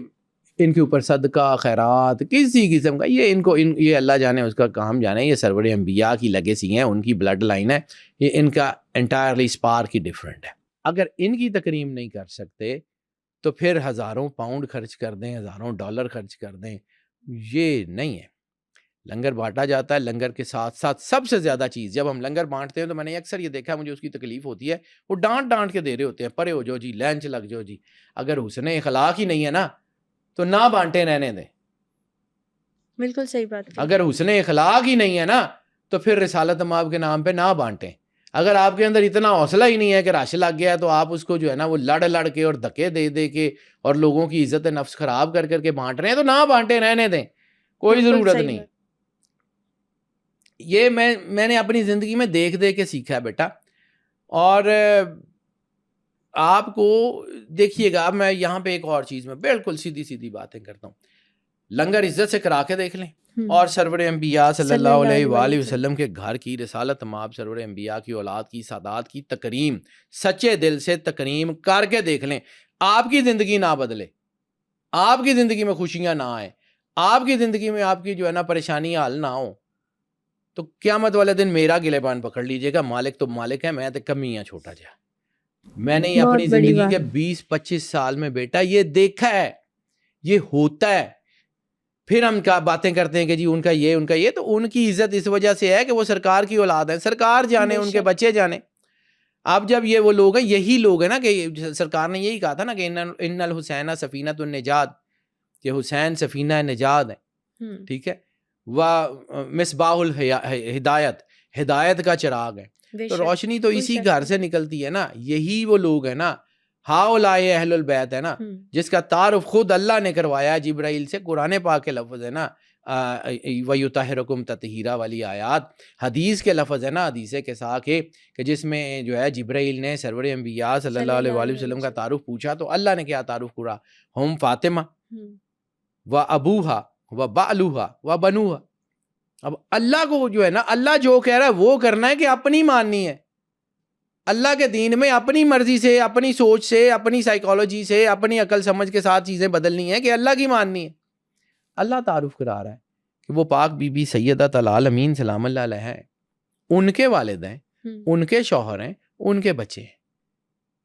ان کے اوپر صدقہ خیرات کسی قسم کا, یہ اللہ جانے اس کا کام جانے, یہ سرور انبیاء کی لیگیسی ہیں, ان کی بلڈ لائن ہے, یہ ان کا انٹائرلی اسپارک ہی ڈفرینٹ ہے. اگر ان کی تکریم نہیں کر سکتے تو پھر ہزاروں پاؤنڈ خرچ کر دیں, ہزاروں ڈالر خرچ کر دیں, یہ نہیں ہے. لنگر بانٹا جاتا ہے, لنگر کے ساتھ ساتھ سب سے زیادہ چیز جب ہم لنگر بانٹتے ہیں تو میں نے اکثر یہ دیکھا, مجھے اس کی تکلیف ہوتی ہے, وہ ڈانٹ کے دے رہے ہوتے ہیں, پرے ہو جاؤ جی, لینچ لگ جاؤ جی. اگر حسن اخلاق ہی نہیں ہے نا تو نہ بانٹے, رہنے دیں. بالکل صحیح بات. اگر حسن اخلاق ہی نہیں ہے نا تو پھر رسالت مآب کے نام پہ نہ بانٹیں. اگر آپ کے اندر اتنا حوصلہ ہی نہیں ہے کہ رش لگ گیا ہے تو آپ اس کو جو ہے نا وہ لڑ کے اور دھکے دے کے اور لوگوں کی عزت نفس خراب کر کے بانٹ رہے ہیں, تو نہ بانٹے, رہنے دیں, کوئی ضرورت نہیں. یہ میں نے اپنی زندگی میں دیکھ کے سیکھا ہے بیٹا. اور آپ کو دیکھیے گا, میں یہاں پہ ایک اور چیز میں بالکل سیدھی باتیں کرتا ہوں, لنگر عزت سے کرا کے دیکھ لیں, اور سرور انبیاء صلی اللہ علیہ وآلہ وسلم کے گھر کی رسالت مآب سرور انبیاء کی اولاد کی سادات کی تکریم سچے دل سے تکریم کر کے دیکھ لیں. آپ کی زندگی نہ بدلے, آپ کی زندگی میں خوشیاں نہ آئیں, آپ کی زندگی میں آپ کی جو ہے نا پریشانی حل نہ ہو, تو قیامت والے دن میرا گلیبان پکڑ لیجئے گا, مالک تو مالک ہے, میں تو کمی ہاں چھوٹا جا. میں نے اپنی زندگی کے 20-25 سال میں بیٹا یہ دیکھا ہے, یہ ہوتا ہے. پھر ہم کیا باتیں کرتے ہیں کہ جی ان کا یہ, تو ان کی عزت اس وجہ سے ہے کہ وہ سرکار کی اولاد ہے, سرکار جانے, ان کے بچے جانے. اب جب یہ وہ لوگ ہیں, یہی لوگ ہیں نا کہ سرکار نے یہی کہا تھا نا کہ ان الحسین سفینۃ النجات, کہ حسین سفینہ نجات ہے, ٹھیک ہے, وہ مصباح الہدایت, ہدایت کا چراغ ہے. تو روشنی تو اسی گھر سے نکلتی ہے نا, یہی وہ لوگ ہیں نا, ہاؤلائے اہل البیت ہے نا, جس کا تعارف خود اللہ نے کروایا جبرائیل سے. قرآن پاک کے لفظ ہے نا, وَيُطَهِّرُكُمْ تَطْهِيرًا والی آیات, حدیث کے لفظ ہے نا, حدیث کے ساتھ کہ جس میں جو ہے جبرائیل نے سرور انبیاء صلی اللہ علیہ وآلہ وسلم کا تعارف پوچھا, تو اللہ نے کیا تعارف کرا, ہم فاطمہ و ابوہا و بعلوہا و بنوہا. اب اللہ کو جو ہے نا, اللہ جو کہہ رہا ہے وہ کرنا ہے کہ اپنی ماننی ہے. اللہ کے دین میں اپنی مرضی سے, اپنی سوچ سے, اپنی سائیکالوجی سے, اپنی عقل سمجھ کے ساتھ چیزیں بدلنی ہے کہ اللہ کی ماننی ہے. اللہ تعارف کرا رہا ہے کہ وہ پاک بی بی سیدہ العالمین سلام اللہ علیہ ہیں, ان کے والد ہیں, ان کے شوہر ہیں, ان کے بچے ہیں.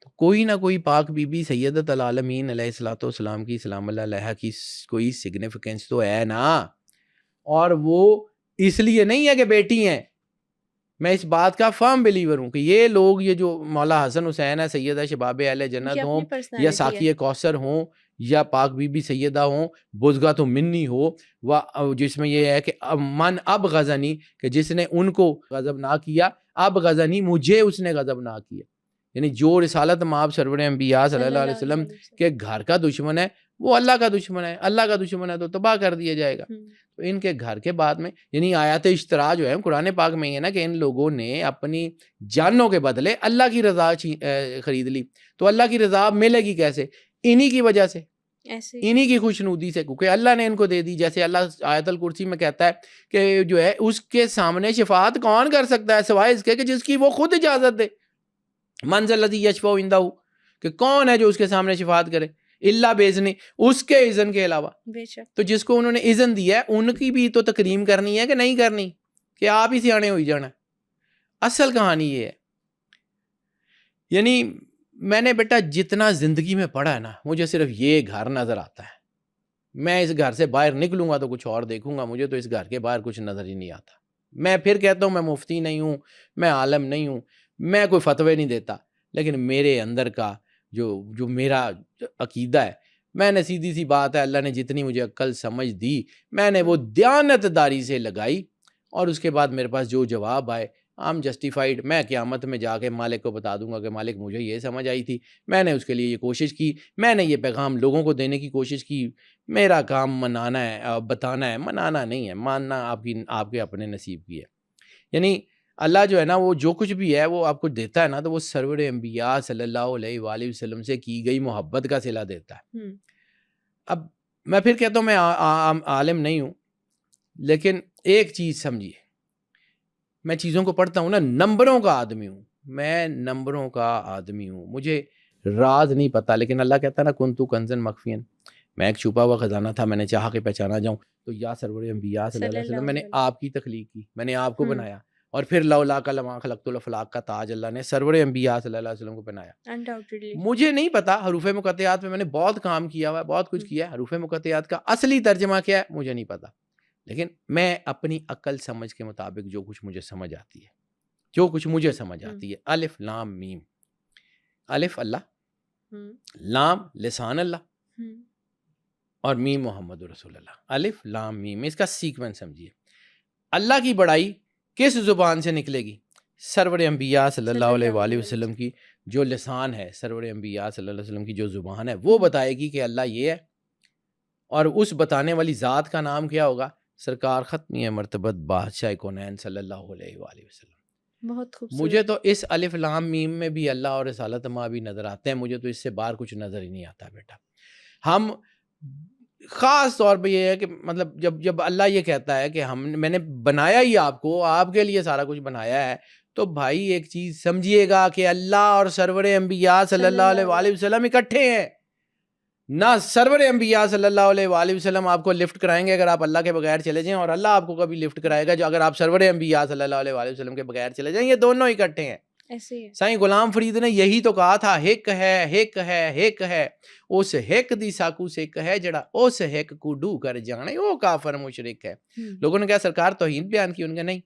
تو کوئی نہ کوئی پاک بی بی سیدہ العالمین علیہ الصلوۃ والسلام کی سلام اللہ علیہ کی کوئی سگنیفیکنس تو ہے نا. اور وہ اس لیے نہیں ہے کہ بیٹی ہیں, میں اس بات کا فرم بلیور ہوں کہ یہ لوگ, یہ جو مولا حسن حسین ہے, سیدہ شباب اہل جنت ہوں, یا ساقی کوثر ہوں, یا پاک بی بی سیدہ ہوں, بزگت منی ہو, جس میں یہ ہے کہ من اب غزنی, کہ جس نے ان کو غضب نہ کیا, اب غزنی مجھے اس نے غضب نہ کیا. یعنی جو رسالت مآب سرور انبیاء صلی اللہ علیہ وسلم کے گھر کا دشمن ہے وہ اللہ کا دشمن ہے, اللہ کا دشمن ہے تو تباہ کر دیا جائے گا. تو ان کے گھر کے بعد میں یعنی آیات اشتراء جو ہے قرآن پاک میں یہ نا کہ ان لوگوں نے اپنی جانوں کے بدلے اللہ کی رضا خرید لی. تو اللہ کی رضا ملے گی کیسے؟ انہی کی وجہ سے, انہی کی خوشنودی سے, کیونکہ اللہ نے ان کو دے دی. جیسے اللہ آیت الکرسی میں کہتا ہے کہ جو ہے اس کے سامنے شفاعت کون کر سکتا ہے سوائے اس کے کہ جس کی وہ خود اجازت دے. من ذا الذی یشفع عندہ, کہ کون ہے جو اس کے سامنے شفاعت کرے, اللہ باذنہ, اس کے اذن کے علاوہ. تو جس کو انہوں نے اذن دیا ہے ان کی بھی تو تکریم کرنی ہے کہ نہیں کرنی. کہ آپ ہی سیانے ہوئی جانا ہے. اصل کہانی یہ ہے. یعنی میں نے بیٹا جتنا زندگی میں پڑھا ہے نا, مجھے صرف یہ گھر نظر آتا ہے. میں اس گھر سے باہر نکلوں گا تو کچھ اور دیکھوں گا, مجھے تو اس گھر کے باہر کچھ نظر ہی نہیں آتا. میں پھر کہتا ہوں میں مفتی نہیں ہوں, میں عالم نہیں ہوں, میں کوئی فتوے نہیں دیتا, لیکن میرے اندر کا جو میرا عقیدہ ہے, میں نے سیدھی سی بات ہے, اللہ نے جتنی مجھے عقل سمجھ دی میں نے وہ دیانت داری سے لگائی, اور اس کے بعد میرے پاس جو جواب آئے I'm جسٹیفائڈ. میں قیامت میں جا کے مالک کو بتا دوں گا کہ مالک مجھے یہ سمجھ آئی تھی, میں نے اس کے لیے یہ کوشش کی, میں نے یہ پیغام لوگوں کو دینے کی کوشش کی. میرا کام منانا ہے, بتانا ہے, منانا نہیں ہے. ماننا آپ کے اپنے نصیب کی ہے. یعنی اللہ جو ہے نا, وہ جو کچھ بھی ہے وہ آپ کو دیتا ہے نا, تو وہ سرور انبیاء صلی اللہ علیہ وآلہ وسلم سے کی گئی محبت کا صلہ دیتا ہے. اب میں پھر کہتا ہوں میں عالم نہیں ہوں, لیکن ایک چیز سمجھیے, میں چیزوں کو پڑھتا ہوں نا, نمبروں کا آدمی ہوں, میں نمبروں کا آدمی ہوں, مجھے راز نہیں پتا. لیکن اللہ کہتا ہے نا کنتو کنزن مخفین, میں ایک چھپا ہوا خزانہ تھا, میں نے چاہا کہ پہچانا جاؤں. تو یا سرور انبیاء صلی اللہ علیہ وسلم, میں نے آپ کی تخلیق کی, میں نے آپ کو بنایا. اور پھر لولا لما خلقت الافلاق کا تاج اللہ نے سرور انبیاء صلی اللہ علیہ وسلم کو بنایا. مجھے نہیں پتا حروف مقطعات میں نے بہت کام کیا ہوا ہے, بہت کچھ کیا ہے. حروف مقطعات کا اصلی ترجمہ کیا ہے مجھے نہیں پتا, لیکن میں اپنی عقل سمجھ کے مطابق جو کچھ مجھے سمجھ آتی ہے, جو کچھ مجھے سمجھ آتی ہے, الف لام میم. الف اللہ, لام لسان اللہ, اور میم محمد رسول اللہ. الف لام میم, اس کا سیکوینس سمجھیے. اللہ کی بڑائی کس زبان سے نکلے گی؟ سرور انبیاء صلی اللہ علیہ وآلہ وسلم کی جو لسان ہے, سرور انبیاء صلی اللہ علیہ وسلم کی جو زبان ہے, وہ بتائے گی کہ اللہ یہ ہے. اور اس بتانے والی ذات کا نام کیا ہوگا؟ سرکار ختمی مرتبت بادشاہ کونین صلی اللہ علیہ وآلہ وسلم. بہت خوبصورت. مجھے تو اس الف لام میم میں بھی اللہ اور رسالت ماں بھی نظر آتے ہیں, مجھے تو اس سے باہر کچھ نظر ہی نہیں آتا بیٹا. ہم خاص طور پہ یہ ہے کہ مطلب جب اللہ یہ کہتا ہے کہ میں نے بنایا ہی آپ کو, آپ کے لیے سارا کچھ بنایا ہے, تو بھائی ایک چیز سمجھیے گا کہ اللہ اور سرور انبیاء صلی اللہ علیہ وآلہ وسلم اکٹھے ہیں. نہ سرور انبیاء صلی اللہ علیہ وآلہ وسلم آپ کو لفٹ کرائیں گے اگر آپ اللہ کے بغیر چلے جائیں, اور اللہ آپ کو کبھی لفٹ کرائے گا جو اگر آپ سرور انبیاء صلی اللہ علیہ وآلہ وسلم کے بغیر چلے جائیں. یہ دونوں اکٹھے ہیں. سائیں غلام فرید نے یہی تو کہا تھا, ہک ہے ہک ہے ہک ہے, اس ہک دی ساکو سکھ ہے جڑا اس ہک کو ڈو کر جانے وہ کافر مشرک ہے. لوگوں نے کہا سرکار توہین بیان کی, ان کا نہیں,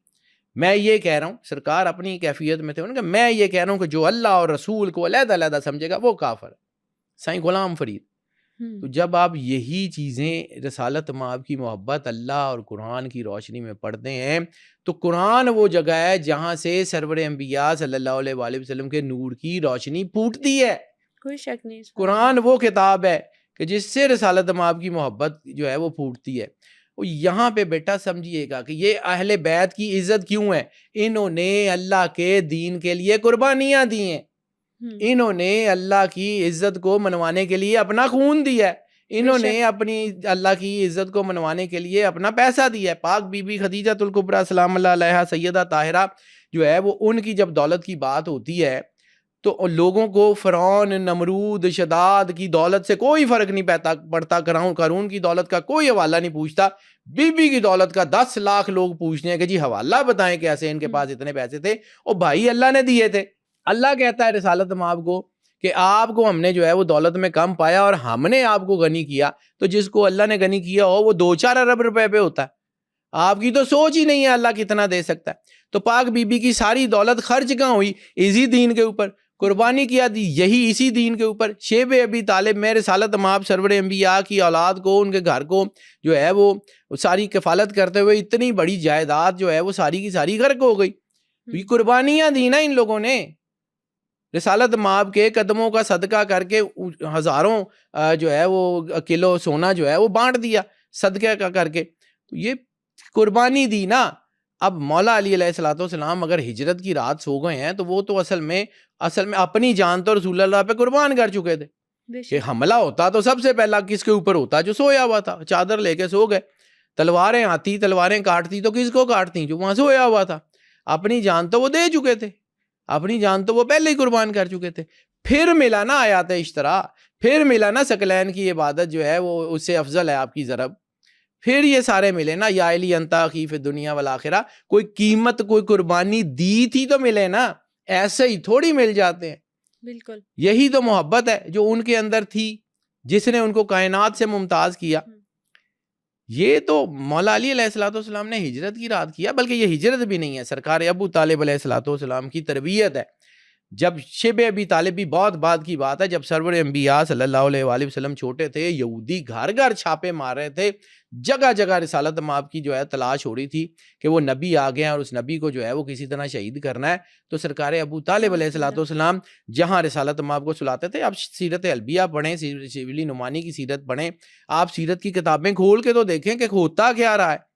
میں یہ کہہ رہا ہوں, سرکار اپنی کیفیت میں تھے, ان کا میں یہ کہہ رہا ہوں کہ جو اللہ اور رسول کو علیحدہ علیحدہ سمجھے گا وہ کافر ہے. سائیں غلام فرید. تو جب آپ یہی چیزیں رسالت مآب کی محبت اللہ اور قرآن کی روشنی میں پڑھتے ہیں, تو قرآن وہ جگہ ہے جہاں سے سرور انبیاء صلی اللہ علیہ وآلہ وسلم کے نور کی روشنی پھوٹتی ہے. کوئی شک نہیں. قرآن وہ کتاب ہے کہ جس سے رسالت مآب کی محبت جو ہے وہ پھوٹتی ہے. یہاں پہ بیٹا سمجھیے گا کہ یہ اہل بیت کی عزت کیوں ہے, انہوں نے اللہ کے دین کے لیے قربانیاں دی ہیں, انہوں نے اللہ کی عزت کو منوانے کے لیے اپنا خون دیا ہے, انہوں نے اپنی اللہ کی عزت کو منوانے کے لیے اپنا پیسہ دیا ہے. پاک بی بی خدیجہ الکبریٰ سلام اللہ علیہا سیدہ طاہرہ جو ہے وہ, ان کی جب دولت کی بات ہوتی ہے تو لوگوں کو فرعون, نمرود, شداد کی دولت سے کوئی فرق نہیں پڑتا, قارون کی دولت کا کوئی حوالہ نہیں پوچھتا, بی بی کی دولت کا 10 لاکھ لوگ پوچھتے ہیں کہ جی حوالہ بتائیں کیسے ان کے پاس اتنے پیسے تھے. اور بھائی اللہ نے دیے تھے. اللہ کہتا ہے رسالت مآب کو کہ آپ کو ہم نے جو ہے وہ دولت میں کم پایا اور ہم نے آپ کو غنی کیا, تو جس کو اللہ نے غنی کیا ہو وہ 2-4 ارب روپے پہ ہوتا ہے. آپ کی تو سوچ ہی نہیں ہے اللہ کتنا دے سکتا ہے. تو پاک بی بی کی ساری دولت خرچ کہاں ہوئی؟ اسی دین کے اوپر قربانی کیا دی, یہی اسی دین کے اوپر. شیب ابی طالب میں رسالت مآب سرور انبیاء کی اولاد کو, ان کے گھر کو جو ہے وہ ساری کفالت کرتے ہوئے اتنی بڑی جائیداد جو ہے وہ ساری کی ساری غرق ہو گئی. تو یہ قربانیاں دی نا ان لوگوں نے, رسالت مآب کے قدموں کا صدقہ کر کے ہزاروں جو ہے وہ کلو سونا جو ہے وہ بانٹ دیا صدقہ کا کر کے. تو یہ قربانی دی نا. اب مولا علی علیہ الصلوۃ والسلام اگر ہجرت کی رات سو گئے ہیں تو وہ تو اصل میں اپنی جان تو رسول اللہ پہ قربان کر چکے تھے. کہ حملہ ہوتا تو سب سے پہلا کس کے اوپر ہوتا؟ جو سویا ہوا تھا, چادر لے کے سو گئے. تلواریں آتی, تلواریں کاٹتی تو کس کو کاٹتی؟ جو وہاں سویا ہوا تھا. اپنی جان تو وہ دے چکے تھے, اپنی جان تو وہ پہلے ہی قربان کر چکے تھے. پھر ملا نا آیات اشترا, پھر ملا نا ثقلین کی عبادت جو ہے وہ اس سے افضل ہے آپ کی ضرب. پھر یہ سارے ملے نا، یا علی انتا اخی فی دنیا والآخرہ، کوئی قیمت کوئی قربانی دی تھی تو ملے نا، ایسے ہی تھوڑی مل جاتے ہیں. بالکل یہی تو محبت ہے جو ان کے اندر تھی، جس نے ان کو کائنات سے ممتاز کیا. یہ تو مولا علی علیہ الصلوۃ والسلام نے ہجرت کی رات کیا، بلکہ یہ ہجرت بھی نہیں ہے، سرکار ابو طالب علیہ الصلوۃ والسلام کی تربیت ہے. جب شب ابی طالب بھی بہت بعد کی بات ہے، جب سرور انبیاء صلی اللہ علیہ وآلہ وسلم چھوٹے تھے، یہودی گھر گھر چھاپے مار رہے تھے، جگہ جگہ رسالت مآب کی جو ہے تلاش ہو رہی تھی کہ وہ نبی آ گئے ہیں اور اس نبی کو جو ہے وہ کسی طرح شہید کرنا ہے. تو سرکار ابو طالب علیہ الصلوۃ والسلام جہاں رسالت مآب کو سلاتے تھے. آپ سیرت البیہ پڑھیں، شبلی نعمانی کی سیرت پڑھیں، آپ سیرت کی کتابیں کھول کے تو دیکھیں کہ ہوتا کیا رہا ہے.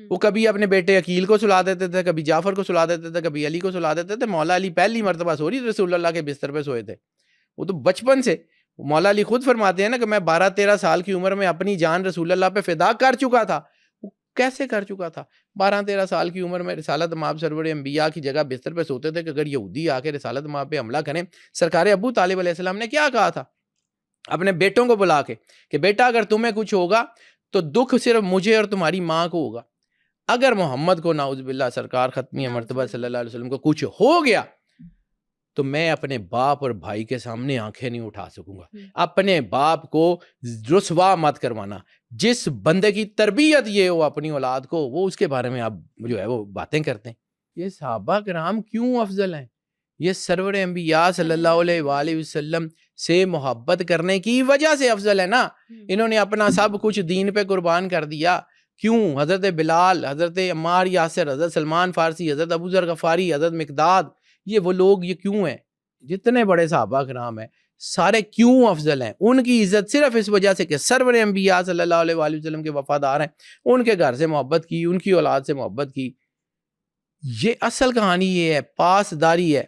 وہ کبھی اپنے بیٹے عقیل کو سلا دیتے تھے، کبھی جعفر کو سلا دیتے تھے، کبھی علی کو سلا دیتے تھے. مولا علی پہلی مرتبہ سوری رسول اللہ کے بستر پہ سوئے تھے. وہ تو بچپن سے مولا علی خود فرماتے ہیں نا کہ میں 12-13 سال کی عمر میں اپنی جان رسول اللہ پہ فدا کر چکا تھا. وہ کیسے کر چکا تھا؟ 12-13 سال کی عمر میں رسالت مآب سرور انبیاء کی جگہ بستر پہ سوتے تھے کہ اگر یہودی آ کے رسالت مآب پہ حملہ کریں. سرکار ابو طالب علیہ السلام نے کیا کہا تھا اپنے بیٹوں کو بلا کے کہ بیٹا اگر تمہیں کچھ ہوگا تو دکھ صرف مجھے اور تمہاری ماں کو ہوگا. اگر محمد کو نعوذ باللہ سرکار ختمی مرتبہ صلی اللہ علیہ وسلم کو کچھ ہو گیا تو میں اپنے باپ اور بھائی کے سامنے آنکھیں نہیں اٹھا سکوں گا. اپنے باپ کو رسوا مت کروانا. جس بندے کی تربیت یہ ہو اپنی اولاد کو، وہ اس کے بارے میں آپ جو ہے وہ باتیں کرتے ہیں. یہ صحابہ کرام کیوں افضل ہیں؟ یہ سرور انبیاء صلی اللہ علیہ وآلہ وسلم سے محبت کرنے کی وجہ سے افضل ہے نا. انہوں نے اپنا سب کچھ دین پہ قربان کر دیا. کیوں؟ حضرت بلال، حضرت عمار یاسر، حضرت سلمان فارسی، حضرت ابو ذر غفاری، حضرت مقداد، یہ وہ لوگ یہ کیوں ہیں؟ جتنے بڑے صحابہ کرام ہیں سارے کیوں افضل ہیں؟ ان کی عزت صرف اس وجہ سے کہ سرور انبیاء صلی اللہ علیہ وآلہ وسلم کے وفادار ہیں، ان کے گھر سے محبت کی، ان کی اولاد سے محبت کی. یہ اصل کہانی یہ ہے، پاسداری ہے.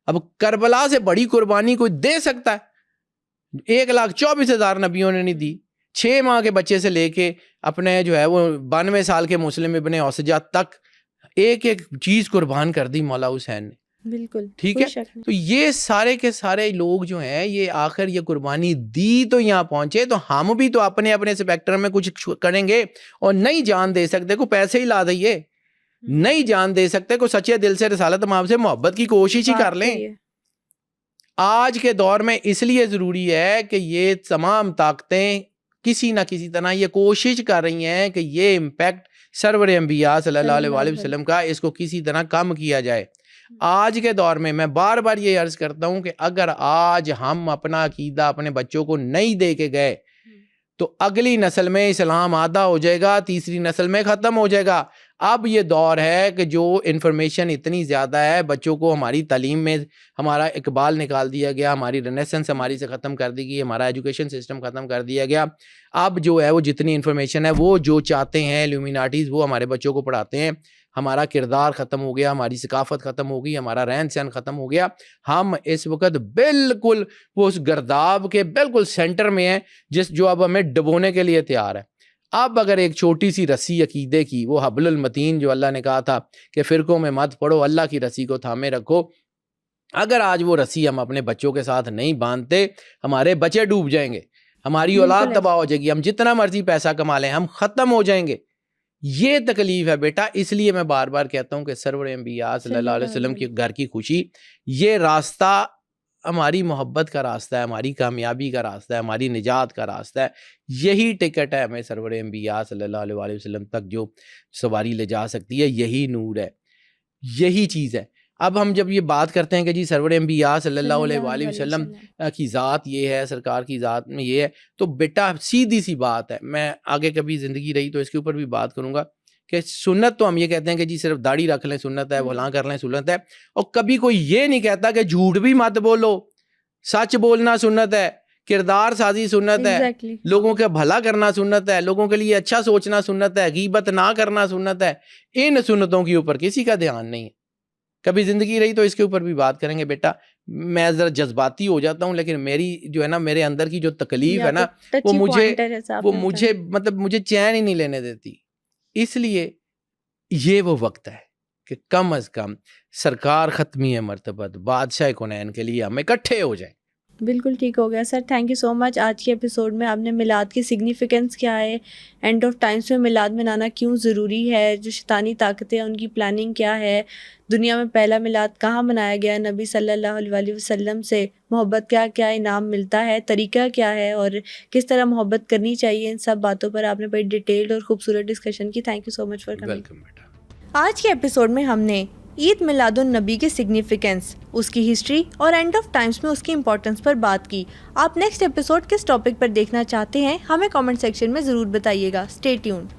اب کربلا سے بڑی قربانی کوئی دے سکتا ہے؟ 1,24,000 نبیوں نے نہیں دی. 6 ماہ کے بچے سے لے کے اپنے جو ہے وہ 92 سال کے مسلم ابن اوسجہ تک ایک ایک چیز قربان کر دی مولا حسین نے. بالکل ٹھیک ہے. تو یہ سارے کے سارے لوگ جو ہیں یہ آخر یہ قربانی دی تو یہاں پہنچے. تو ہم بھی تو اپنے اپنے سپیکٹر میں کچھ کریں گے. اور نہیں جان دے سکتے کو پیسے ہی لا دئیے، نہیں جان دے سکتے کو سچے دل سے رسالت مآب سے محبت کی کوشش ہی کر لیں. آج کے دور میں اس لیے ضروری ہے کہ یہ تمام طاقتیں کسی نہ کسی طرح یہ کوشش کر رہی ہیں کہ یہ امپیکٹ سرور انبیاء صلی اللہ علیہ وآلہ وسلم کا اس کو کسی طرح کم کیا جائے. آج کے دور میں میں بار بار یہ عرض کرتا ہوں کہ اگر آج ہم اپنا عقیدہ اپنے بچوں کو نہیں دے کے گئے تو اگلی نسل میں اسلام آدھا ہو جائے گا، تیسری نسل میں ختم ہو جائے گا. اب یہ دور ہے کہ جو انفارمیشن اتنی زیادہ ہے، بچوں کو ہماری تعلیم میں ہمارا اقبال نکال دیا گیا، ہماری رینیسنس ہماری سے ختم کر دی گئی، ہمارا ایجوکیشن سسٹم ختم کر دیا گیا. اب جو ہے وہ جتنی انفارمیشن ہے وہ جو چاہتے ہیں الومیناٹیز وہ ہمارے بچوں کو پڑھاتے ہیں. ہمارا کردار ختم ہو گیا، ہماری ثقافت ختم ہو گئی، ہمارا رہن سہن ختم ہو گیا. ہم اس وقت بالکل وہ اس گرداب کے بالکل سینٹر میں ہیں جو اب ہمیں ڈبونے کے لیے تیار ہے. اب اگر ایک چھوٹی سی رسی عقیدے کی، وہ حبل المتین جو اللہ نے کہا تھا کہ فرقوں میں مت پڑو، اللہ کی رسی کو تھامے رکھو، اگر آج وہ رسی ہم اپنے بچوں کے ساتھ نہیں باندھتے ہمارے بچے ڈوب جائیں گے، ہماری اولاد تباہ ہو جائے گی، ہم جتنا مرضی پیسہ کما لیں ہم ختم ہو جائیں گے. یہ تکلیف ہے بیٹا. اس لیے میں بار بار کہتا ہوں کہ سرور انبیاء صلی اللہ علیہ وسلم کی گھر کی خوشی، یہ راستہ ہماری محبت کا راستہ ہے، ہماری کامیابی کا راستہ ہے، ہماری نجات کا راستہ ہے. یہی ٹکٹ ہے ہمیں سرور انبیاء صلی اللہ علیہ وآلہ وسلم تک جو سواری لے جا سکتی ہے. یہی نور ہے، یہی چیز ہے. اب ہم جب یہ بات کرتے ہیں کہ جی سرور انبیاء صلی اللہ علیہ وآلہ وسلم کی ذات یہ ہے، سرکار کی ذات میں یہ ہے، تو بیٹا سیدھی سی بات ہے، میں آگے کبھی زندگی رہی تو اس کے اوپر بھی بات کروں گا کہ سنت تو ہم یہ کہتے ہیں کہ جی صرف داڑھی رکھ لیں سنت ہے، فلاں کر لیں سنت ہے. اور کبھی کوئی یہ نہیں کہتا کہ جھوٹ بھی مت بولو، سچ بولنا سنت ہے، کردار سازی سنت ہے، لوگوں کا بھلا کرنا سنت ہے، لوگوں کے لیے اچھا سوچنا سنت ہے، غیبت نہ کرنا سنت ہے. ان سنتوں کے اوپر کسی کا دھیان نہیں ہے. کبھی زندگی رہی تو اس کے اوپر بھی بات کریں گے. بیٹا میں ذرا جذباتی ہو جاتا ہوں، لیکن میری جو ہے نا میرے اندر کی جو تکلیف ہے نا وہ مجھے مطلب مجھے چین ہی نہیں لینے دیتی. اس لیے یہ وہ وقت ہے کہ کم از کم سرکار ختمی مرتبت بادشاہ کونین کے لیے ہم اکٹھے ہو جائیں. بالکل ٹھیک ہو گیا سر. تھینک یو سو مچ. آج کے ایپیسوڈ میں آپ نے میلاد کی سگنیفیکنس کیا ہے, اینڈ آف ٹائمس میں میلاد منانا کیوں ضروری ہے, جو شیطانی طاقتیں ان کی پلاننگ کیا ہے, دنیا میں پہلا میلاد کہاں منایا گیا, نبی صلی اللہ علیہ وآلہ وسلم سے محبت کا کیا انعام ملتا ہے, طریقہ کیا ہے, اور کس طرح محبت کرنی چاہیے, ان سب باتوں پر آپ نے بڑی ڈیٹیلڈ اور خوبصورت ڈسکشن کی. Thank you so much for coming. Welcome بیٹا. آج کے ایپیسوڈ میں ہم نے عید میلاد النبی کی سگنیفیکنس, اس کی ہسٹری اور اینڈ آف ٹائمس میں اس کی امپورٹنس پر بات کی. آپ نیکسٹ ایپیسوڈ کس ٹاپک پر دیکھنا چاہتے ہیں ہمیں کامنٹ سیکشن میں ضرور بتائیے گا. Stay tuned.